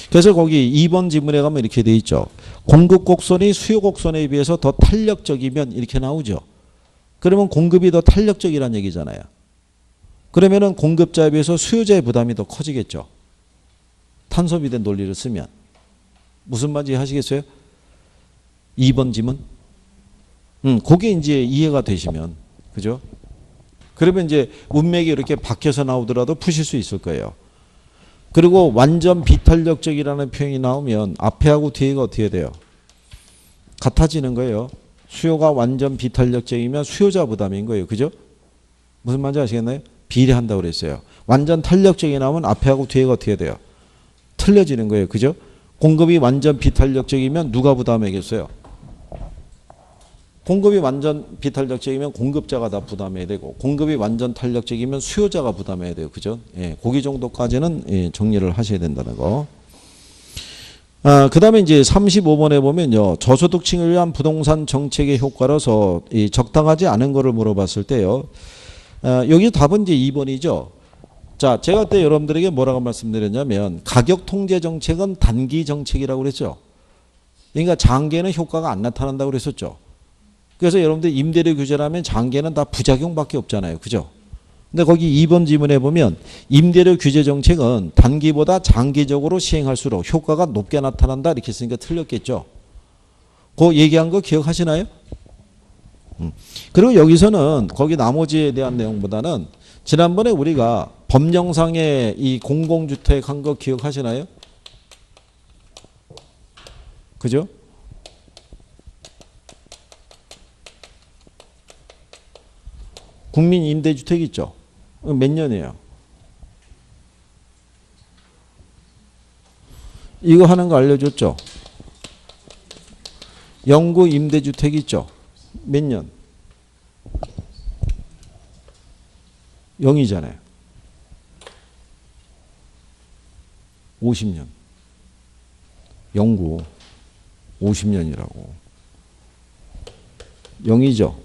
그래서 거기 2번 지문에 가면 이렇게 돼 있죠. 공급 곡선이 수요 곡선에 비해서 더 탄력적이면 이렇게 나오죠. 그러면 공급이 더 탄력적이라는 얘기잖아요. 그러면은 공급자에 비해서 수요자의 부담이 더 커지겠죠. 탄소 비대 논리를 쓰면. 무슨 말인지 하시겠어요? 2번 지문? 그게 이제 이해가 되시면. 그죠? 그러면 이제 문맥이 이렇게 바뀌어서 나오더라도 푸실 수 있을 거예요. 그리고 완전 비탄력적이라는 표현이 나오면 앞에하고 뒤에가 어떻게 돼요? 같아지는 거예요. 수요가 완전 비탄력적이면 수요자 부담인 거예요. 그죠? 무슨 말인지 아시겠나요? 비례한다고 그랬어요. 완전 탄력적이 나오면 앞에하고 뒤에가 어떻게 돼요? 틀려지는 거예요. 그죠? 공급이 완전 비탄력적이면 누가 부담해야겠어요? 공급이 완전 비탄력적이면 공급자가 다 부담해야 되고 공급이 완전 탄력적이면 수요자가 부담해야 돼요. 그죠? 예, 거기 정도까지는 정리를 하셔야 된다는 거. 그 다음에 이제 35번에 보면요. 저소득층을 위한 부동산 정책의 효과로서 이 적당하지 않은 거를 물어봤을 때요. 여기 답은 이제 2번이죠. 자, 제가 그때 여러분들에게 뭐라고 말씀드렸냐면 가격 통제 정책은 단기 정책이라고 그랬죠. 그러니까 장기에는 효과가 안 나타난다고 그랬었죠. 그래서 여러분들 임대료 규제라면 장기에는 다 부작용밖에 없잖아요. 그죠? 근데 거기 2번 지문에 보면 임대료 규제 정책은 단기보다 장기적으로 시행할수록 효과가 높게 나타난다 이렇게 했으니까 틀렸겠죠. 그 얘기한 거 기억하시나요? 그리고 여기서는 거기 나머지에 대한 내용보다는 지난번에 우리가 법령상의 이 공공주택 한 거 기억하시나요? 그죠? 국민 임대주택 있죠? 몇 년이에요? 이거 하는 거 알려줬죠? 영구 임대주택 있죠? 몇 년? 0이잖아요. 50년. 영구 50년이라고. 0이죠?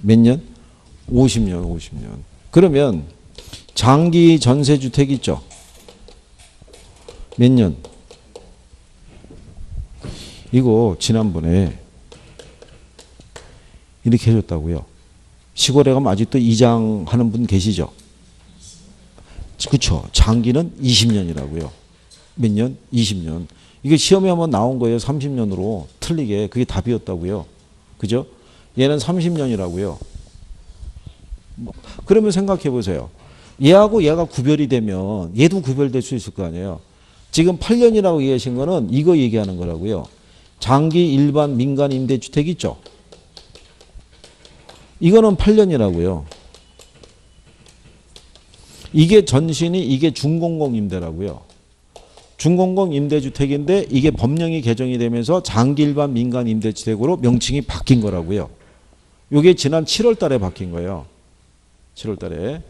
몇 년? 50년, 50년. 그러면 장기 전세주택 있죠? 몇 년? 이거 지난번에 이렇게 해줬다고요. 시골에 가면 아직도 이장 하는 분 계시죠? 그렇죠. 장기는 20년이라고요. 몇 년? 20년. 이게 시험에 한번 나온 거예요. 30년으로 틀리게. 그게 답이었다고요. 그죠? 얘는 30년이라고요. 그러면 생각해 보세요. 얘하고 얘가 구별이 되면 얘도 구별될 수 있을 거 아니에요. 지금 8년이라고 얘기하신 거는 이거 얘기하는 거라고요. 장기 일반 민간 임대주택 있죠? 이거는 8년이라고요. 이게 전신이 이게 준공공 임대라고요. 준공공 임대주택인데 이게 법령이 개정이 되면서 장기 일반 민간 임대주택으로 명칭이 바뀐 거라고요. 이게 지난 7월 달에 바뀐 거예요. 7월 달에.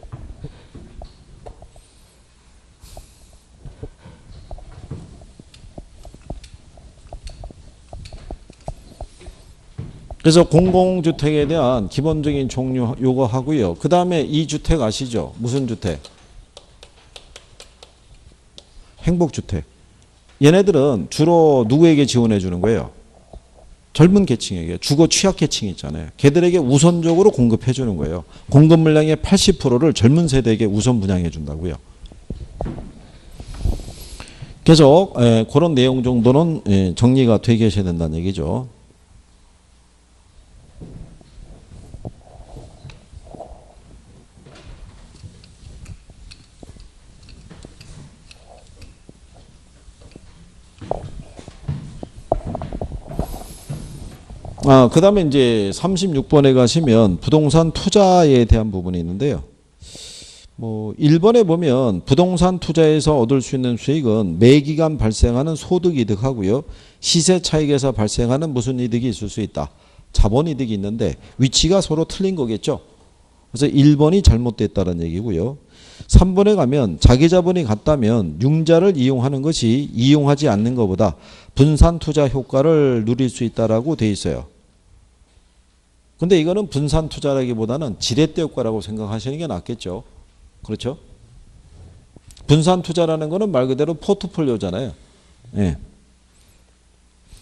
그래서 공공주택에 대한 기본적인 종류 요거 하고요. 그 다음에 이 주택 아시죠? 무슨 주택? 행복주택. 얘네들은 주로 누구에게 지원해 주는 거예요? 젊은 계층에게, 주거 취약계층 있잖아요. 걔들에게 우선적으로 공급해 주는 거예요. 공급 물량의 80%를 젊은 세대에게 우선 분양해 준다고요. 그래서 그런 내용 정도는 정리가 돼 계셔야 된다는 얘기죠. 그 다음에 이제 36번에 가시면 부동산 투자에 대한 부분이 있는데요. 1번에 보면 부동산 투자에서 얻을 수 있는 수익은 매기간 발생하는 소득 이득하고요. 시세 차익에서 발생하는 무슨 이득이 있을 수 있다. 자본 이득이 있는데 위치가 서로 틀린 거겠죠. 그래서 1번이 잘못됐다는 얘기고요. 3번에 가면 자기 자본이 같다면 융자를 이용하는 것이 이용하지 않는 것보다 분산 투자 효과를 누릴 수 있다라고 돼 있어요. 근데 이거는 분산 투자라기보다는 지렛대 효과라고 생각하시는 게 낫겠죠. 그렇죠? 분산 투자라는 거는 말 그대로 포트폴리오잖아요. 예.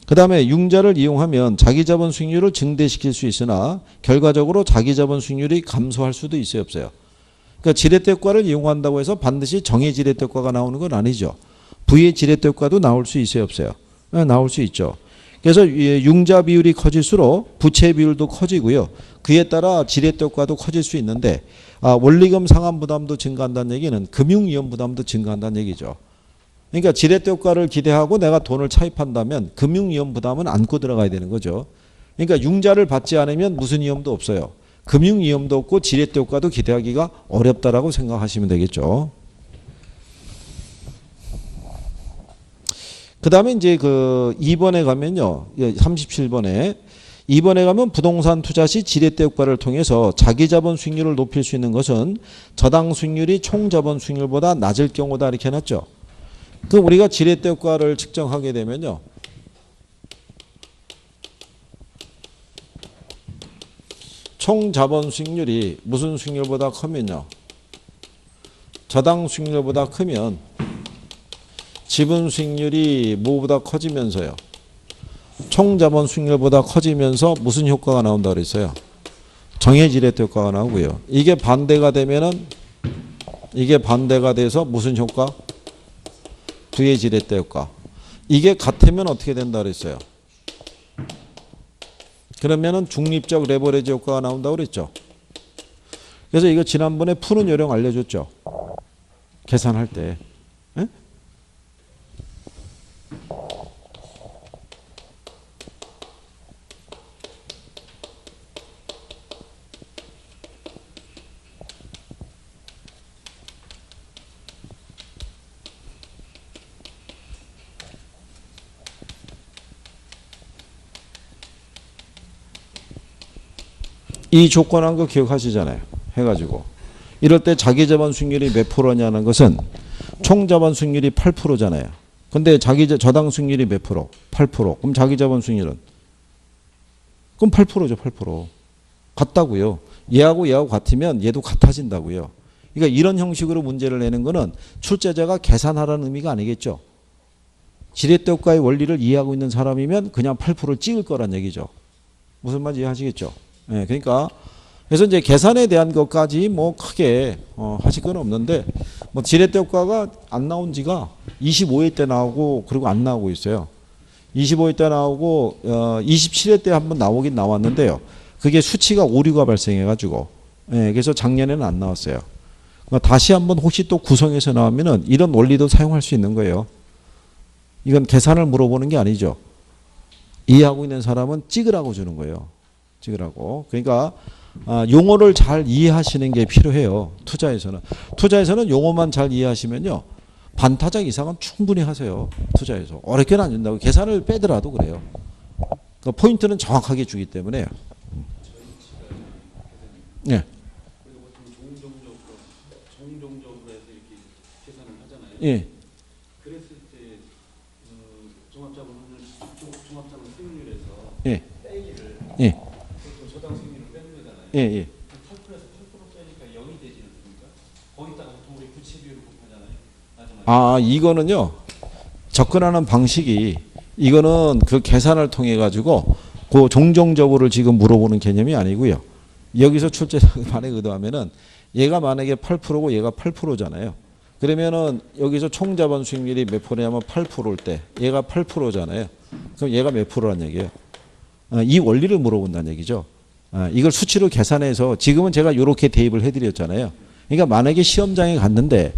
그 다음에 융자를 이용하면 자기 자본 수익률을 증대시킬 수 있으나 결과적으로 자기 자본 수익률이 감소할 수도 있어요, 없어요? 그러니까 지렛대 효과를 이용한다고 해서 반드시 정의 지렛대 효과가 나오는 건 아니죠. 부의 지렛대 효과도 나올 수 있어요, 없어요? 네, 나올 수 있죠. 그래서 융자 비율이 커질수록 부채 비율도 커지고요. 그에 따라 지렛대 효과도 커질 수 있는데 원리금 상환 부담도 증가한다는 얘기는 금융위험 부담도 증가한다는 얘기죠. 그러니까 지렛대 효과를 기대하고 내가 돈을 차입한다면 금융위험 부담은 안고 들어가야 되는 거죠. 그러니까 융자를 받지 않으면 무슨 위험도 없어요. 금융위험도 없고 지렛대 효과도 기대하기가 어렵다라고 생각하시면 되겠죠. 그 다음에 이제 2번에 가면요. 37번에 2번에 가면 부동산 투자 시 지렛대 효과를 통해서 자기 자본 수익률을 높일 수 있는 것은 저당 수익률이 총 자본 수익률보다 낮을 경우다 이렇게 해놨죠. 그럼 우리가 지렛대 효과를 측정하게 되면요. 총 자본 수익률이 무슨 수익률보다 크면요. 저당 수익률보다 크면 지분 수익률이 뭐보다 커지면서요. 총 자본 수익률보다 커지면서 무슨 효과가 나온다 그랬어요? 정해지렛대 효과가 나오고요. 이게 반대가 되면은 이게 반대가 돼서 무슨 효과? 부의 지렛대 효과. 이게 같으면 어떻게 된다 그랬어요? 그러면은 중립적 레버리지 효과가 나온다고 그랬죠. 그래서 이거 지난번에 푸는 요령 알려줬죠. 계산할 때. 에? 이 조건한 거 기억하시잖아요. 해가지고 이럴 때 자기 자본 수익률이 몇 프로냐는 것은 총 자본 수익률이 8%잖아요. 근데 자기 저당 수익률이 몇 프로? 8%. 그럼 자기 자본 수익률은? 그럼 8%죠, 8%. 같다고요. 얘하고 같으면 얘도 같아진다고요. 그러니까 이런 형식으로 문제를 내는 거는 출제자가 계산하라는 의미가 아니겠죠. 지렛대 효과의 원리를 이해하고 있는 사람이면 그냥 8%를 찍을 거란 얘기죠. 무슨 말인지 이해하시겠죠? 네, 그러니까 그래서 이제 계산에 대한 것까지 뭐 크게 하실 건 없는데 뭐 지렛대 효과가 안 나온 지가 25회 때 나오고 그리고 안 나오고 있어요. 25회 때 나오고 27회 때 한번 나오긴 나왔는데요. 그게 수치가 오류가 발생해 가지고 그래서 작년에는 안 나왔어요. 그러니까 다시 한번 혹시 또 구성해서 나오면은 이런 원리도 사용할 수 있는 거예요. 이건 계산을 물어보는 게 아니죠. 이해하고 있는 사람은 찍으라고 주는 거예요. 찍으라고. 그러니까 용어를 잘 이해하시는 게 필요해요. 투자에서는 용어만 잘 이해하시면요. 반타작 이상은 충분히 하세요. 투자에서. 어렵게는 안 준다고. 계산을 빼더라도 그래요. 그러니까 포인트는 정확하게 주기 때문에요. 네. 예. 그랬을 때 종합자본 수익률에서 예. 빼기를 예. 예, 예. 8%에서 8% 빼니까 0이 되지 않습니까? 거기다가 보통 우리 부채 비율을 곱하잖아요. 마지막에. 아, 이거는요. 접근하는 방식이 이거는 그 계산을 통해 가지고 그 종정저부를 지금 물어보는 개념이 아니고요. 여기서 출제자만의 의도하면은 얘가 만약에 8%고 얘가 8%잖아요. 그러면은 여기서 총 자본 수익률이 몇 프로냐면 8%일 때 얘가 8%잖아요. 그럼 얘가 몇 프로란 얘기예요? 이 원리를 물어본다는 얘기죠. 이걸 수치로 계산해서 지금은 제가 이렇게 대입을 해드렸잖아요. 그러니까 만약에 시험장에 갔는데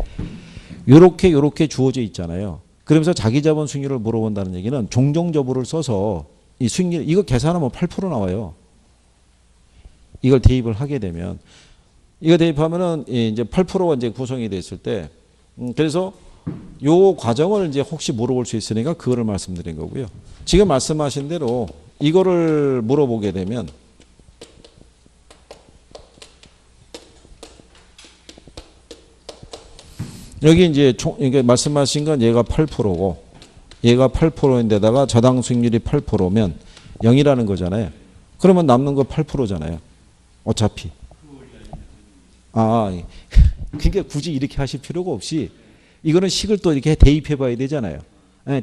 요렇게 주어져 있잖아요. 그러면서 자기 자본 수익률을 물어본다는 얘기는 종정저부를 써서 이 수익률 이거 계산하면 8% 나와요. 이걸 대입을 하게 되면 이거 대입하면은 이제 8%가 이제 구성이 됐을 때 그래서 요 과정을 이제 혹시 물어볼 수 있으니까 그거를 말씀드린 거고요. 지금 말씀하신 대로 이거를 물어보게 되면 여기 이제 이게 말씀하신 건 얘가 8%고 얘가 8%인데다가 저당 수익률이 8%면 0이라는 거잖아요. 그러면 남는 거 8%잖아요. 어차피. 그러니까 굳이 이렇게 하실 필요가 없이 이거는 식을 또 이렇게 대입해 봐야 되잖아야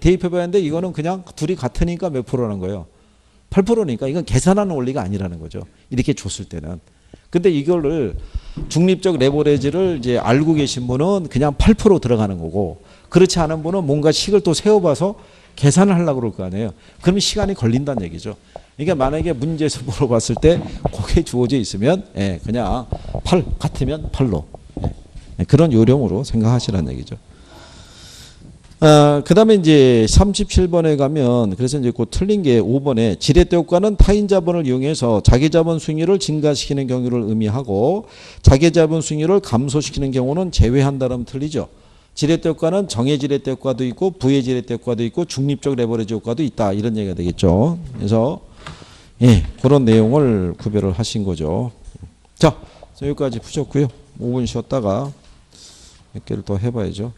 대입해 봐야 하는데 이거는 그냥 둘이 같으니까 몇 프로라는 거예요. 8%니까 이건 계산하는 원리가 아니라는 거죠. 이렇게 줬을 때는. 근데 이거를 중립적 레버리지를 이제 알고 계신 분은 그냥 8% 들어가는 거고 그렇지 않은 분은 뭔가 식을 또 세워봐서 계산을 하려고 그럴 거 아니에요. 그러면 시간이 걸린다는 얘기죠. 그러니까 만약에 문제에서 물어봤을 때 그게 주어져 있으면 그냥 8 같으면 8로 그런 요령으로 생각하시라는 얘기죠. 그 다음에 이제 37번에 가면 그래서 이제 그 틀린 게 5번에 지렛대 효과는 타인 자본을 이용해서 자기 자본 수익률을 증가시키는 경우를 의미하고 자기 자본 수익률을 감소시키는 경우는 제외한다면 틀리죠. 지렛대 효과는 정의 지렛대 효과도 있고 부의 지렛대 효과도 있고 중립적 레버리지 효과도 있다 이런 얘기가 되겠죠. 그래서 그런 내용을 구별을 하신 거죠. 자, 여기까지 푸셨고요. 5분 쉬었다가 몇 개를 더 해봐야죠.